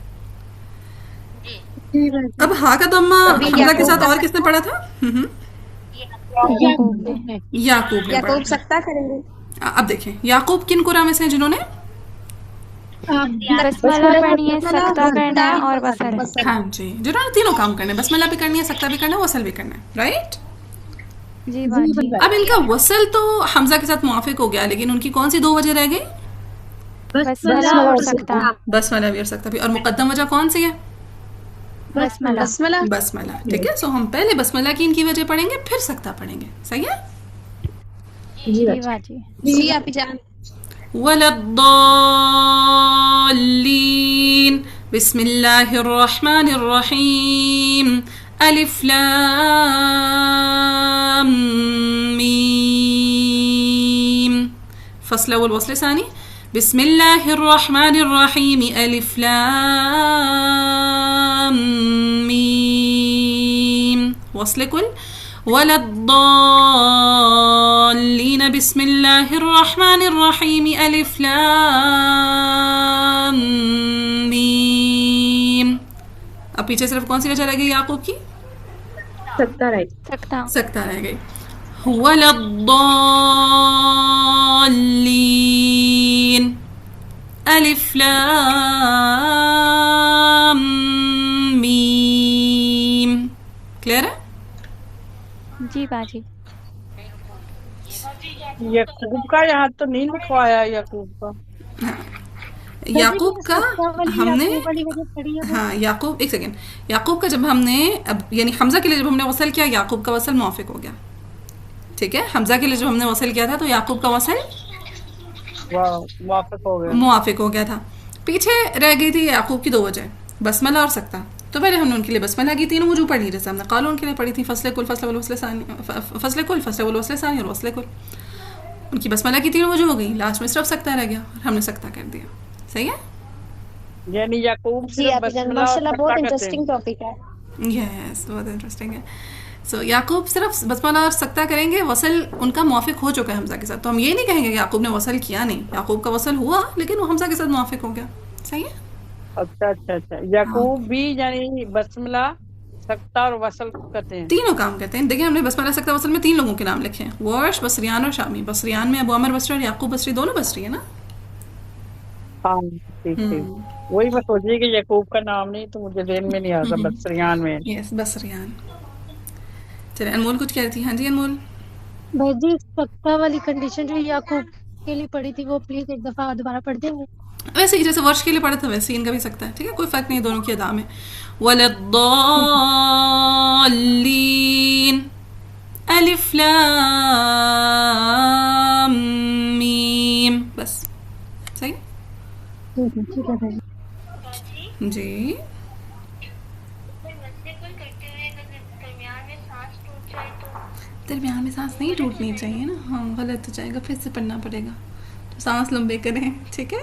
अब हा का दम्मा हमजा के साथ और किसने पढ़ा था, याकूब ने पढ़ा। सकता करेंगे। अब देखें याकूब किन कुरान में से हैं जिन्होंने, बसमला पढ़नी है, सकता करना है और वसल। हाँ जी, जिन्होंने तीनों काम करने, बसमला भी करनी है, सकता भी करना है, वसल भी करना है, राइट। जी बाजी। अब इनका वसल तो हमजा के साथ मुआफिक हो गया, लेकिन उनकी कौन सी दो वजह रह गई, बसमला और सकता। बसमला भी और सकता भी, और मुकद्दम वजह कौन सी है, बसमला। बसमला। बसमला, ठीक है। सो हम पहले बसमला की इनकी वजह पढ़ेंगे, फिर सकता पढ़ेंगे, सही है। जी बाजी। जी आप जान। वलद्दाल्लीन, बिस्मिल्लाहिर्रहमानिर्रहीम, अलिफ लाम मीम। फस्ल अव्वल वस्ल सानी, बिस्मिल्लाहिर्रहमानिर्रहीम, अलिफ लाम मीम। वस्ल कुल, वलद्दाल्लीन, बिस्मिल्लाहिर्रहमानिर्रहीम, अलिफ लाम मीम। अब पीछे सिर्फ कौन सी वजह रह गई याकूब की? सकता राइट। सकता। सकता रह गई। वलद्दाल्लीन, अलिफ लाम मीम। क्लियर है? जी बाजी। यकूब का यहाँ तो नहीं लिखवाया याकूब का। याकूब का हमने, वाली वजह पड़ी है। हाँ याकूब, एक सेकेंड, याकूब का जब हमने अब यानी हमजा के लिए जब हमने वसल किया, याकूब का वसल मुआफिक हो गया, ठीक है। हमजा के लिए जब हमने वसल किया था तो याकूब का वसल वापस हो गया। मुआफिक हो गया था। पीछे रह गई थी याकूब की दो वजह, बसमला और सकता। तो पहले हमने उनके लिए बसमला की तीनों वजू पढ़ी, जैसे हमने कालून के लिए पढ़ी थी, फसले कुल, फसले वल वस्ले सानी, फसले कुल, फसले वल वस्ले सानी और वस्ले कुल। उनकी बसमला की तीनों वजू हो गई, लास्ट में सिर्फ सकता रह गया और हमने सकता कर दिया, सही है। यानी याकूब जी सिर्फ आप जान, बसमिल्लाह और माशाल्लाह सकता बहुत करते हैं। इंटरेस्टिंग टॉपिक है। यस, बहुत इंटरेस्टिंग है। सो याकूब सिर्फ बसमला और सकता करेंगे, वसल उनका मुआफिक हो चुका है हमजा के साथ। तो हम ये नहीं कहेंगे कि याकूब ने वसल किया नहीं, याकूब का वसल हुआ लेकिन वो हमजा के साथ मुआफिक हो गया, सही है। अच्छा अच्छा अच्छा, याकूब भी यानी बसमिल्ला, सकता और वसल करते हैं। तीनों काम करते हैं। देखिए हमने बसमला सकता वसल में 3 लोगों के नाम लिखे हैं, वर्श, बसरियान और शामी। बसरियान में अबू अमर बसरी और याकूब बसरी दोनों बसरी है ना। हाँ ठीक ठीक, वही मैं सोच रही कि याकूब का नाम नहीं तो मुझे ध्यान में नहीं आ रहा, बसरियान में। यस, बसरियान। चलिए अनमोल कुछ कह रही थी। हाँ जी अनमोल। भाई जी सकता वाली कंडीशन जो याकूब के लिए पड़ी थी वो प्लीज एक दफा दोबारा पढ़ देंगे। वैसे ही जैसे वर्ष के लिए पढ़ा था वैसे ही इनका भी सकता है, ठीक है, कोई फर्क नहीं दोनों की अदा में। वलद्दाल्लीन, अलिफ लाम मीम, बस सही। ठीक है भाई। जी दरमियान में सांस नहीं टूटनी चाहिए ना, हाँ गलत हो जाएगा, फिर से पढ़ना पड़ेगा। तो सांस लंबे करें, ठीक है।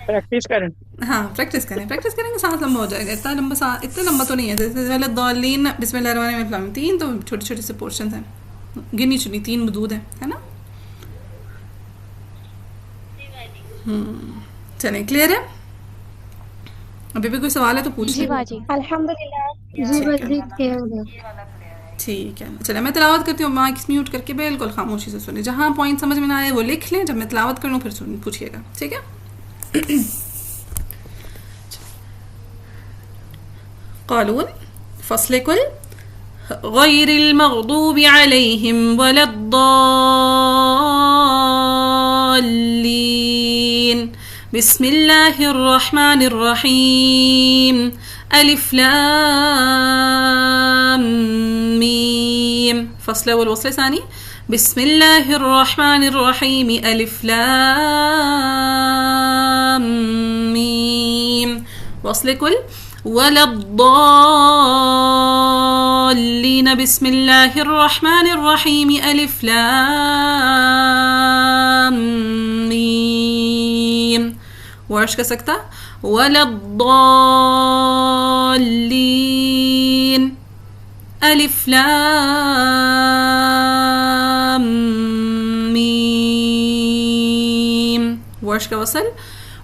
प्रैक्टिस करें। हाँ प्रैक्टिस करें, प्रैक्टिस करेंगे सांस लंबा हो जाएगा। इतना लंबा इतना लंबा तो नहीं है, जैसे वलद्दाल्लीन बिस्मिल्लाहिर्रहमानिर्रहीम 3 तो छोटे छोटे से पोर्शन हैं, गिनी चुनी 3 मदूद है ना। चलें, क्लियर है। अभी भी कोई सवाल है तो पूछ जी लें। बाजी। अल्हम्दुलिल्लाह। जी भाई ठीक है, चलिए मैं तिलावत करती हूँ, माइक म्यूट करके बिल्कुल खामोशी से सुने। जहाँ पॉइंट समझ में ना आए वो लिख लें, जब मैं तिलावत कर लूँ फिर पूछिएगा, ठीक है। क़ालून, फ़स्ल कुल, ग़ैरिल मग़दूबि अलैहिम वलद्दाल्लीन, बिस्मिल्लाहिर्रहमानिर्रहीम, अलिफ लाम मीम। फ़स्ल अव्वल वस्ल सानी, बिस्मिल्लाहिर्रहमानिर्रहीम, अलिफ लाम मीम। वस्ल कुल, वलद्दाल्लीन, बिस्मिल्लाहिर्रहमानिर्रहीम, अलिफ लाम मीम। वर्ष का सकता, वलद्दाल्लीन, अलिफ लाम मीम। वर्ष का वसल,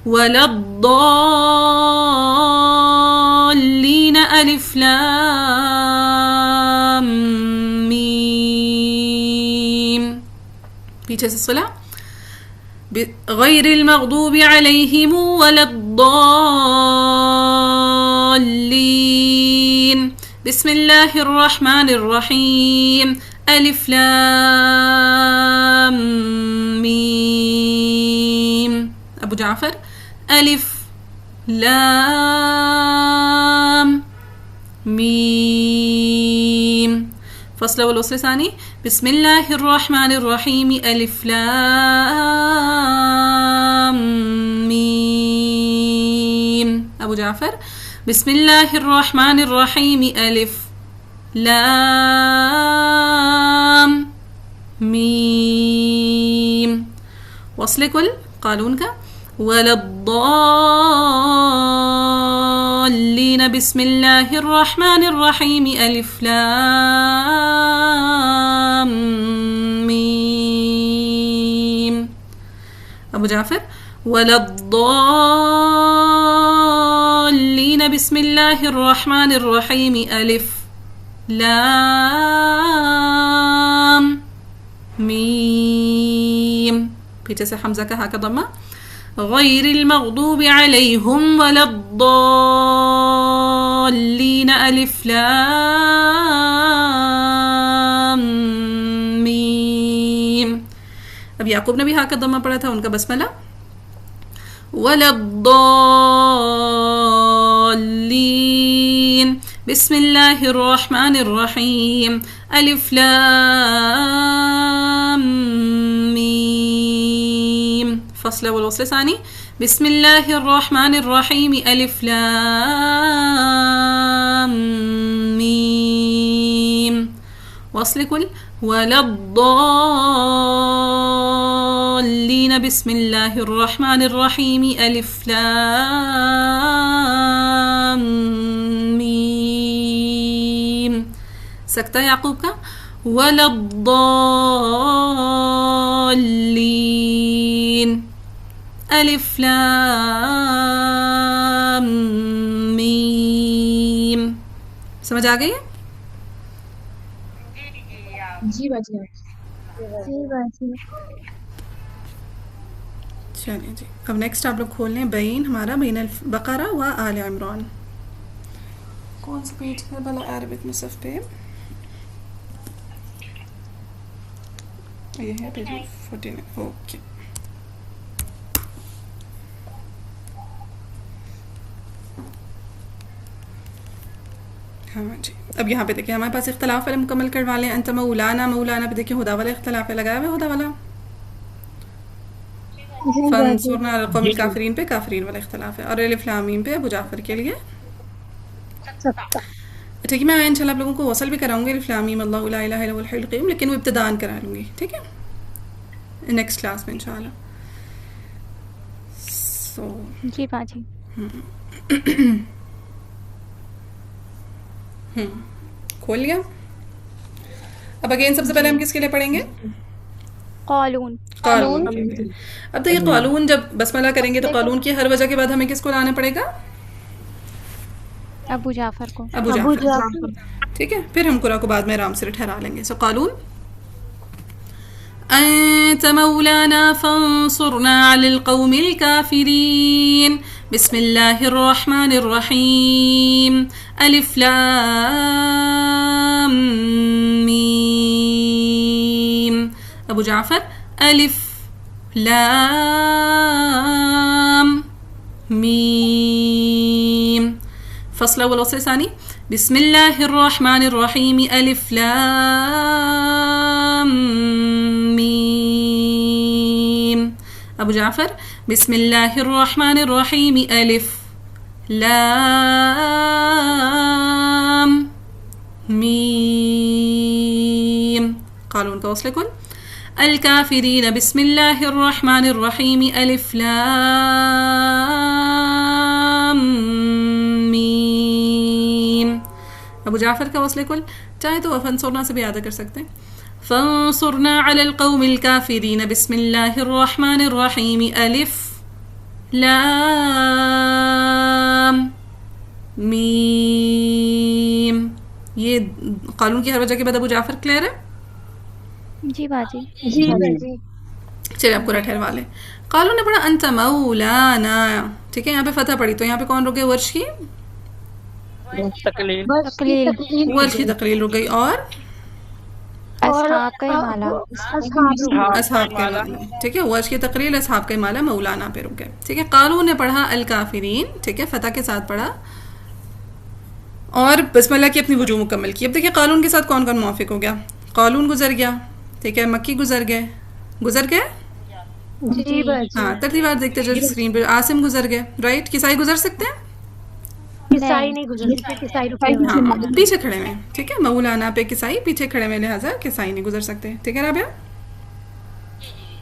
वलद्दाल्लीन, अलिफ लाम मीम। पीछे से सुला, गैरिल मग़दूबि अलैहिम वलद्दाल्लीन, बिस्मिल्लाहिर्रहमानिर्रहीम, अलिफ लाम मीम। अबू जाफर, अलिफ लाम میم. فصل أول وصل ثاني. بسم الله الرحمن الرحيم ألف لام ميم. أبو جعفر. بسم الله الرحمن الرحيم ألف لام ميم. وصل كل قالون کا. ولا الضالين بسم الله الرحمن الرحيم ألف لام ميم. أبو جعفر. ولا الضالين بسم الله الرحمن الرحيم ألف لام ميم. پیچھے سے حمزہ کا ہا کا ضمہ. غير المغضوب عليهم ولا الضالين ألف لام ميم. اب یعقوب نے بھی ہا کا ضمہ پڑھا تھا، ان کا بسملہ. ولا الضالين بسم الله الرحمن الرحيم ألف لام ميم. فصل والوصل ثاني. بسم الله الرحمن الرحيم ألف لام ميم. وصل كل. ولا الضالين بسم الله الرحمن الرحيم ألف لام ميم. سکتہ یعقوب کا. ولا الضالين ألف لام ميم. سمجھ آ گئی ہے؟ جی باجی. جی باجی. چلیے جی. اب نیکسٹ آپ لوگ کھول لیں بین ہمارا بین البقرہ و آل عمران. کون سا پیج ہے بھلا عربک مصحف پہ؟ یہ ہے پیج 49. اوکے. ہاں جی. اب یہاں پہ دیکھیں ہمارے پاس اختلاف والے مکمل کروا لیں. انت مولانا، مولانا پہ دیکھیں ہدا والا اختلاف ہے، لگایا ہوا ہے ہدا والا. فانصرنا علی القوم الکافرین پہ کافرین والا اختلاف ہے، اور الف لام میم پہ ابو جعفر کے لیے. ٹھیک ہے، میں انشاءاللہ آپ لوگوں کو وصل بھی کراؤں گی الف لام میم اللہ لا الہ الا هو الحی القیوم، لیکن وہ ابتداءً کرا لوں گی. ٹھیک ہے، نیکسٹ کلاس میں انشاءاللہ. سو جی باجی. کھول لیا. اب اگین سب سے پہلے ہم کس کے لیے پڑھیں گے؟ قالون. قالون. اب دیکھیے قالون جب بسملہ کریں گے تو قالون کی ہر وجہ کے بعد ہمیں کس کو لانا پڑے گا؟ ابو جعفر کو. ابو جعفر. ٹھیک ہے، پھر ہم قرآن کو بعد میں آرام سے ٹھہرا لیں گے. سو قالون. أنت مولانا فانصرنا على القوم الكافرين بسم الله الرحمن الرحيم ألف لام ميم. أبو جعفر. ألف لام ميم. فصل أول وصل ثاني. بسم الله الرحمن الرحيم ألف لام ميم. أبو جعفر. بسم الله الرحمن الرحيم ألف لام ميم. قالون کا وصل کن. الكافرين بسم الله الرحمن الرحيم ألف لام ميم. ابو جعفر کا وصل کل. چاہے تو فانصرنا سے بھی ادا کر سکتے ہیں. فانصرنا على القوم الكافرين بسم الله الرحمن الرحيم ألف لام میم. یہ قالون کی ہر وجہ کے بعد ابو جعفر کلیئر ہے؟ جی باجی. جی باجی. چلیے آپ پورا ٹھہروا لیں. قالون نے پڑھا انت مولانا. ٹھیک ہے، یہاں پہ فتح پڑھی تو یہاں پہ کون رک گئے؟ ورش کی تقلیل. ورش کی تقلیل رک گئی. اور اصحاب کا مالا. اصحاب کا مالا. ٹھیک ہے، ورش کی تقلیل اصحاب کا مالا مولانا پہ رک گئے. ٹھیک ہے، قالون نے پڑھا الکافرین. ٹھیک ہے، فتح کے ساتھ پڑھا. اور بسم اللہ کی اپنی وجوہ مکمل کی. اب دیکھیں قالون کے ساتھ کون کون موافق ہو گیا. قالون گزر گیا, ٹھیک ہے, مکی گزر گئے, گزر گئے, جی باجی. ہاں ترتیبات دیکھتے جو اسکرین پہ. عاصم گزر گئے, رائٹ. کسائی گزر سکتے ہیں, کسائی نہیں گزر سکتے, کسائی رکے ہوئے ہیں. ہاں پیچھے کھڑے ہوئے, ٹھیک ہے, مولانا پہ کسائی پیچھے کھڑے ہوئے, لہٰذا کسائی نہیں گزر سکتے, ٹھیک ہے رابعہ.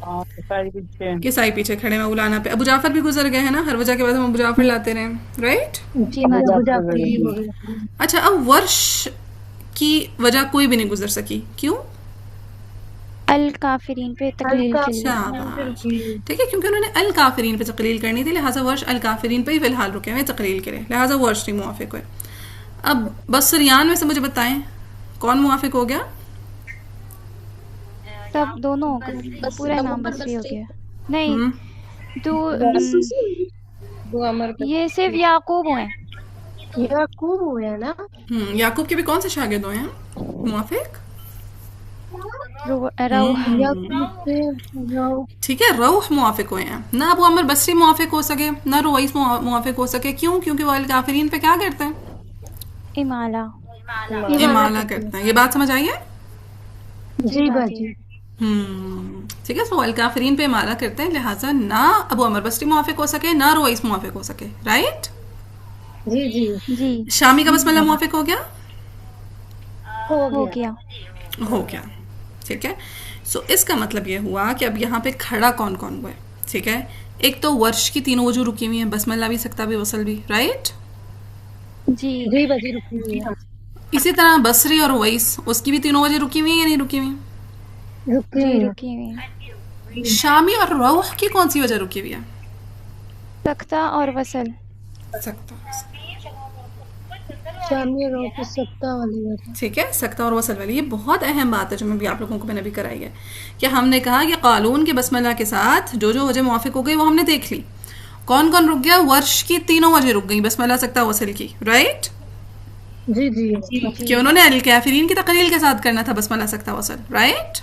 ہاں ساری پیچھے کسائی پیچھے کھڑے, مولانا پہ. ابو جعفر بھی گزر گئے ہیں نا, ہر وجہ کے بعد ہم ابو جعفر لاتے رہے, رائٹ. جی باجی. ابو جعفر بھی ہو گئے. اچھا, اب ورش کی وجہ کوئی بھی نہیں گزر سکی, کیوں؟ الکافرین پہ تقلیل کے لیے. شاباش, ٹھیک ہے, کیونکہ انہوں نے الکافرین پہ تقلیل کرنی تھی, لہٰذا ورش الکافرین پہ ہی فی الحال رکے ہوئے تقلیل کے لیے, لہٰذا ورش نہیں موافق ہوئے. اب بصریان میں سے مجھے بتائیں کون موافق ہو گیا. سب دونوں ہو گئے, پورا امام بصری ہو گیا. نہیں, ہم، دو امر پہ یہ صرف یعقوب ہوئے. یعقوب ہوئے ہیں نا. یعقوب کے بھی کون سے شاگرد ہوئے ہیں موافق. روح. یعقوب سے رو- ٹھیک ہے, روح موافق ہوئے ہیں. نہ ابو عمر بصری موافق ہو سکے, نہ رویس موافق ہو سکے. کیوں؟ کیونکہ وہ الکافرین پہ کیا کرتے ہیں, امالہ. امالہ کرتے ہیں. یہ بات سمجھ آئی ہے. جی باجی. ٹھیک ہے, سو الکافرین پہ امالہ کرتے ہیں, لہٰذا نہ ابو عمر بصری موافق ہو سکے, نہ رویس موافق ہو سکے, رائٹ. جی جی. جی شامی کا بسم اللہ موافق ہو گیا, ہو گیا. ہو گیا, ٹھیک ہے. سو اس کا مطلب یہ ہوا کہ اب یہاں پہ کھڑا کون کون ہوا ہے, ٹھیک ہے. ایک تو ورش کی تینوں وجوہ رکی ہوئی ہیں, بسم اللہ بھی, سکتہ بھی, وصل بھی, رائٹ. جی جی باجی رکی ہوئی ہے. اسی طرح بصری اور ویس, اس کی بھی تینوں وجہ رکی ہوئی ہیں یا نہیں رکی ہوئی. رکی جی ہوئی ہے. رکی ہوئی. شامی اور روح کی کون سی وجہ رکی ہوئی ہے. سکتہ اور وصل. سکتہ, شامی رو کی سکتا والی وجہ. ٹھیک ہے, سکتہ اور وصل والی. یہ بہت اہم بات ہے جو میں بھی آپ لوگوں کو میں نے بھی کرائی ہے, کہ ہم نے کہا کہ قالون کے بسم اللہ کے ساتھ جو جو وجہ موافق ہو گئی وہ ہم نے دیکھ لی. کون کون رک گیا, ورش کی تینوں وجہ رک گئی, بسم اللہ, سکتہ, وصل کی, رائٹ. جی جی. کہ انہوں نے الکافرین کی تقلیل کے ساتھ کرنا تھا بسم اللہ, سکتہ, وصل, رائٹ.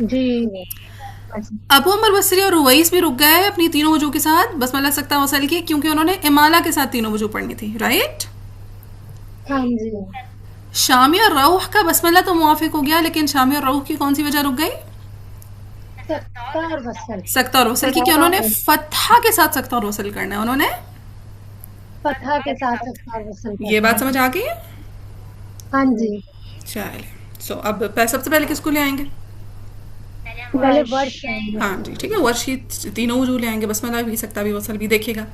جی. ابو عمر بصری اور رویس بھی رک گئے اپنی تینوں وجوہ کے ساتھ بسم اللہ, سکتہ, وصل کی, کیونکہ انہوں نے امالہ کے ساتھ تینوں وجوہ پڑھنی تھی, رائٹ. ہاں جی. شامی اور روح کا بسم اللہ تو موافق ہو گیا, لیکن شامی اور روح کی کون سی وجہ رک گئی, سکتا اور وصل. سکتہ اور وصل کی, کہ انہوں نے فتح کے ساتھ سکتہ اور وصل کرنا ہے, انہوں نے. فتح کے ساتھ سکتا اور وصل. یہ بات سمجھ آ گئی ہے. ہاں جی. چلے, سو اب سب سے پہلے کس کو لے آئیں گے. پہلے ورش آئیں گے. ہاں جی, ٹھیک ہے, ورش کی تینوں وجوہ لے آئیں گے, بسم اللہ بھی, سکتہ بھی, وصل بھی. دیکھیے گا,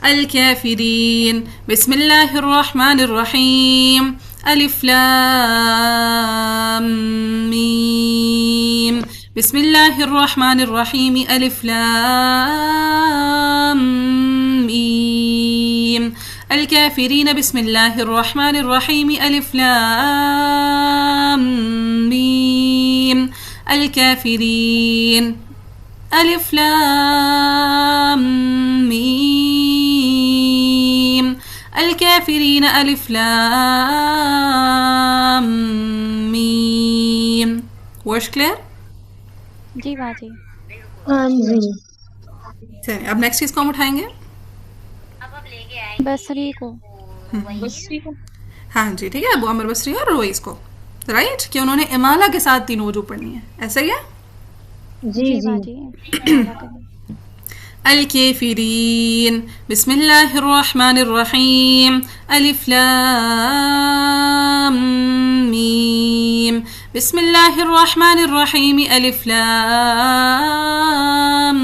الکافرین, بسم اللہ الرحمن الرحیم, الف لام میم, بسم اللہ الرحمن الرحیم, الف لام میم, الکافرین, بسم اللہ الرحمن الرحیم, الف لام میم, الکافرین, الف لام میم, الکافرین, الف لام میم. ورش کلیئر. جی باجی. ہاں جی. چلیے, اب نیکسٹ چیز کو ہم اٹھائیں گے. بصری کو. ہاں جی, ٹھیک ہے, ابو عمر بصری اور رویس کو, رائٹ, کہ انہوں نے امالہ کے ساتھ تینوں وجوہ پڑھنی ہے, ایسا ہی ہے. جی جی. باجی. الکافرین, بسم اللہ الرحمن الرحیم, الف لام میم, بسم اللہ الرحمن الرحیم, الف لام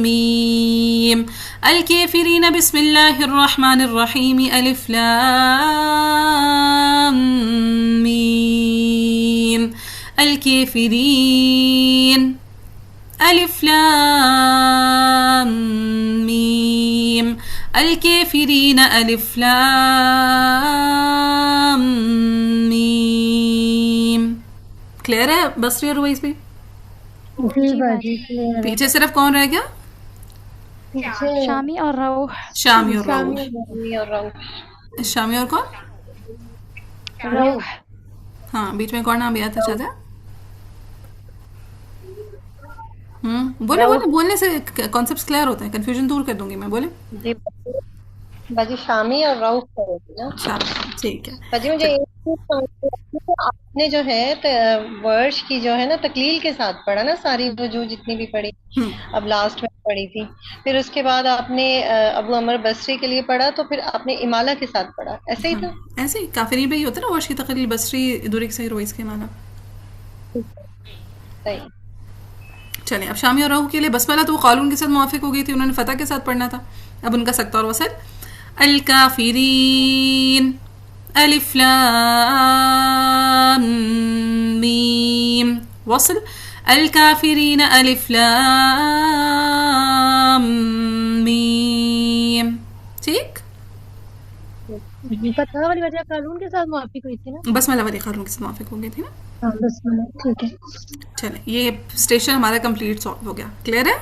میم, الکافرین, بسم اللہ الرحمن الرحیم, الف لام میم, الکافرین, الف لام میم, الکافرین, الف لام میم. کلیئر ہے بصری اور رویس بھی. جی باجی. پیچھے صرف کون رہ گیا, پیچھے شامی اور روح. شامی اور روح. شامی اور روح. شامی اور کون, روح. ہاں بیچ میں کون نام آیا تھا, چاہتا بولے بولے, بولنے سے کانسیپٹس کلیئر ہوتے ہیں, کنفیوژن دور کر دوں گی میں, بولے. बाजी शामी और रऊफ करो ना। शामी, ठीक है। बाजी मुझे एक चीज समझ नहीं आती कि आपने जो है वर्ष की जो है ना तकलील के साथ पढ़ा ना, सारी वजूह जितनी भी पढ़ी, अब लास्ट में पढ़ी थी, फिर उसके बाद आपने अबू अमर बसरी के लिए पढ़ा, तो फिर आपने इमाला के साथ पढ़ा, ऐसे ही था? ऐसे ही काफिरी पे ही होता है ना, वर्ष की तकरील बसरी दूरी के सही रोइस के माना। सही। चलें, अब शामी और रहू के लिए बसमला तो वो कालून के साथ मुवाफिक हो गई थी, उन्होंने फतह के साथ पढ़ना था। अब उनका सकता और वसल, अल काफिरीन अलिफ लाम मीम, वसल अल काफिरीन अलिफ लाम मीम, ठीक। फतह वाली वजह कानून के साथ मुआफिक हुई थी ना। बसमला वाली कालून के साथ मुवाफिक हो गई थी ना। हाँ बस ठीक है। चलें, ये स्टेशन हमारा कंप्लीट सॉल्व हो गया, क्लियर है।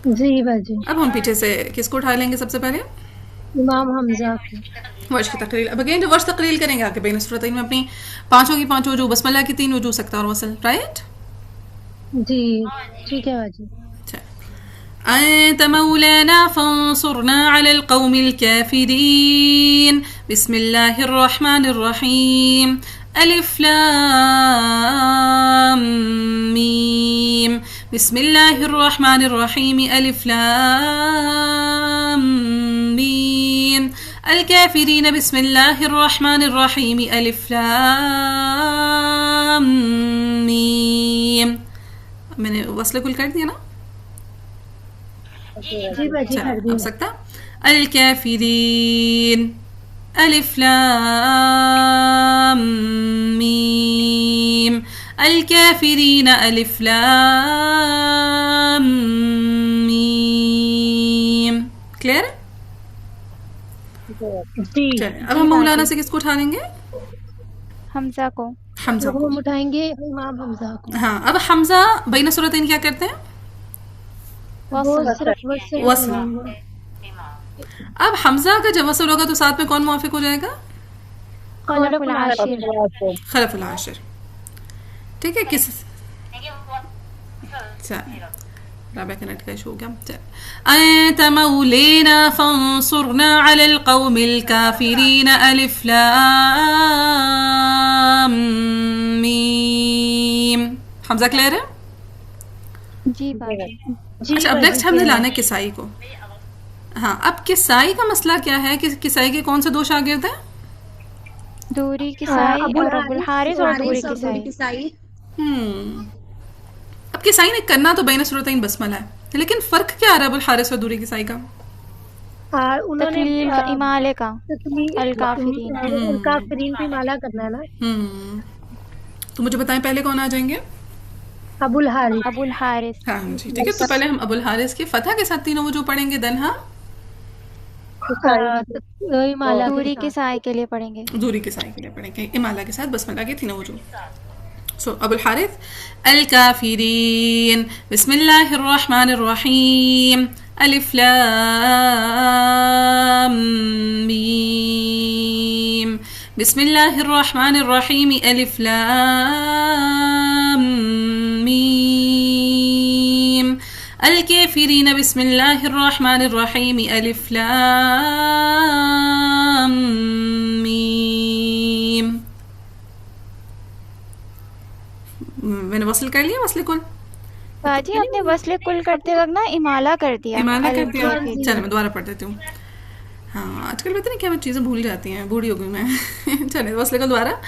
जी बाजी। अब हम पीछे से किसको उठा लेंगे सबसे पहले? इमाम हमजा को। वर्ष की तकरील। अब अगेन जो वर्ष तकरील करेंगे आगे बैन सूरतैन में अपनी पांचों की पांचों वजू, बसमला की 3 वजू, सकता और वसल, राइट। जी ठीक है बाजी। أنت مولانا فانصرنا على القوم الكافرين. بسم الله الرحمن الرحيم. ألف لام ميم. بسم الله الرحمن الرحيم. ألف لام ميم. الكافرين. بسم الله الرحمن الرحيم. ألف لام ميم. मैंने वصل कुल कर दिया ना। जी बाजी कर दी। अब सकता अल काफिरीन अलिफ लाम मीम, अल काफिरीन अलिफ लाम मीम, क्लियर। जी अब हम मौलाना से किसको उठा लेंगे? हमजा को। हमजा को हम उठाएंगे इमाम हमजा को। हाँ, अब हमजा बैन सूरतैन क्या करते हैं? वो सिर्फ वसल। अब हमजा का जब वसल होगा तो साथ में कौन मुआफिक हो जाएगा? खलफुल आशिर। खलफुल आशिर, ठीक है। किस रबा का नटका इशू हो गया। أنت مولانا فانصرنا على القوم الكافرين. ألف لام ميم. حمزة क्लियर है? जी बाजी। अच्छा, अब नेक्स्ट हमने लाना है किसाई को। हाँ, अब किसाई का मसला क्या है कि किसाई के कौन से दो शागिर्द हैं? दूरी किसाई और अबुल हारिस और दूरी किसाई। अब किसाई ने करना तो बैन सूरतैन बसमला है, लेकिन फर्क क्या आ रहा है अबुल हारिस और दूरी किसाई का? उन्होंने तकलील का इमाले का अल काफिरीन। काफिरीन पे माला करना है ना। तो मुझे बताएं पहले कौन आ जाएंगे? अबुल हारिस। अबुल हारिस। हाँ जी, ठीक है। तो पहले हम अबुल हारिस के फतह के साथ तीनों वजू पढ़ेंगे, देन हाँ माला दूरी किसाई के लिए पढ़ेंगे। दूरी किसाई के लिए पढ़ेंगे इमाला के साथ बसमला के तीनों वजू। सो अबुल हारिस अल काफिरीन बिस्मिल्लाहिर रहमानिर रहीम अलिफ लाम मीम बिस्मिल्लाहिर रहमानिर रहीम अलिफ लाम मीम अल काफिरीन बिस्मिल्लाहिर रहमानिर रहीम अलिफ लाम मीम। मैंने वसल कर लिया, वसल कुल। बाजी आपने वस्ले कुल करते वक्त ना इमाला कर दिया। इमाला कर दिया। चलो मैं दोबारा पढ़ देती हूँ। हाँ, आजकल पता नहीं क्या मैं चीज़ें भूल जाती हैं, बूढ़ी हो गई मैं। चले वसल कुल दोबारा।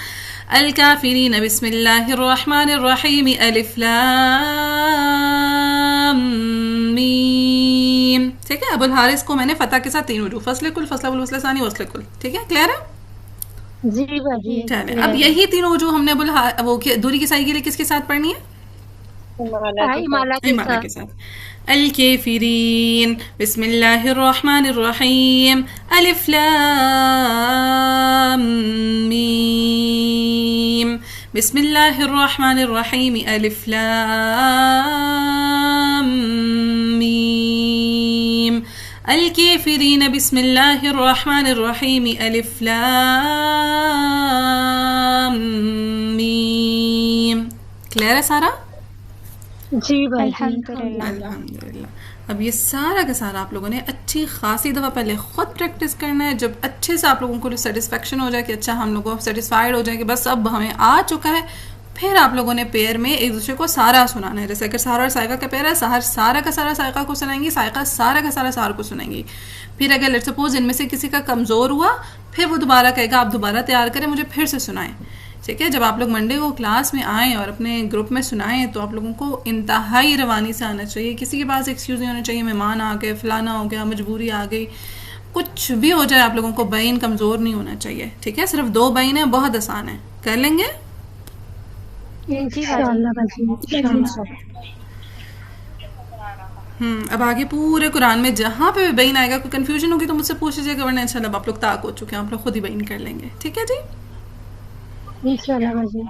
अल काफिरीन बिस्मिल्लाहिर रहमानिर रहीम अलिफ लाम मीम, ठीक है। अबुल हारिस को मैंने फतह के साथ 3 वजू, फसले कुल, फसला बुल, वसले सानी, वसले कुल, ठीक है, क्लियर है? जी बाजी। चले, अब यही तीनों वजू हमने वो दूरी किसाई के लिए किसके साथ पढ़नी है? इमाला के साथ। अल काफिरीन बिस्मिल्लाहिर रहमानिर रहीम अलिफ लाम मीम बिस्मिल्लाहिर रहमानिर रहीम अलिफ लाम मीम अल काफिरीन बिस्मिल्लाहिर रहमानिर रहीम अलिफ लाम मीम। क्लियर है सारा? जी बाजी। अल्हम्दुलिल्लाह। अल्हम्दुलिल्लाह। اب یہ سارا کا سارا آپ لوگوں نے اچھی خاصی دفعہ پہلے خود پریکٹس کرنا ہے. جب اچھے سے آپ لوگوں کو سیٹسفیکشن ہو جائے کہ اچھا ہم لوگوں سیٹسفائیڈ ہو جائے کہ بس اب ہمیں آ چکا ہے, پھر آپ لوگوں نے پیئر میں ایک دوسرے کو سارا سنانا ہے. جیسے اگر سارا اور سائقہ کا پیئر ہے, سہر سارا کا سارا سائقہ کو سنائیں گی, سائقہ سارا کا سارا سہر کو سنائیں گی. پھر اگر لیٹ سپوز ان میں سے کسی کا کمزور ہوا, پھر وہ دوبارہ کہے گا آپ دوبارہ تیار کریں, مجھے پھر سے سنائیں. ٹھیک ہے, جب آپ لوگ منڈے کو کلاس میں آئیں اور اپنے گروپ میں سنائیں تو آپ لوگوں کو انتہائی روانی سے آنا چاہیے. کسی کے پاس ایکسکیوز نہیں ہونا چاہیے, مہمان آ گئے, فلانا ہو گیا, مجبوری آ گئی, کچھ بھی ہو جائے آپ لوگوں کو بین کمزور نہیں ہونا چاہیے. ٹھیک ہے, صرف 2 بین ہیں, بہت آسان ہے, کر لیں گے. انشاءاللہ باجی انشاءاللہ. اب آگے پورے قرآن میں جہاں پہ بین آئے گا, کوئی کنفیوژن ہوگی تو مجھ سے پوچھ لیجیے گا, ورنہ انشاءاللہ آپ لوگ طاق ہو چکے ہیں, آپ لوگ خود ہی بین کر لیں گے. ٹھیک ہے جی, انشاءاللہ باجی.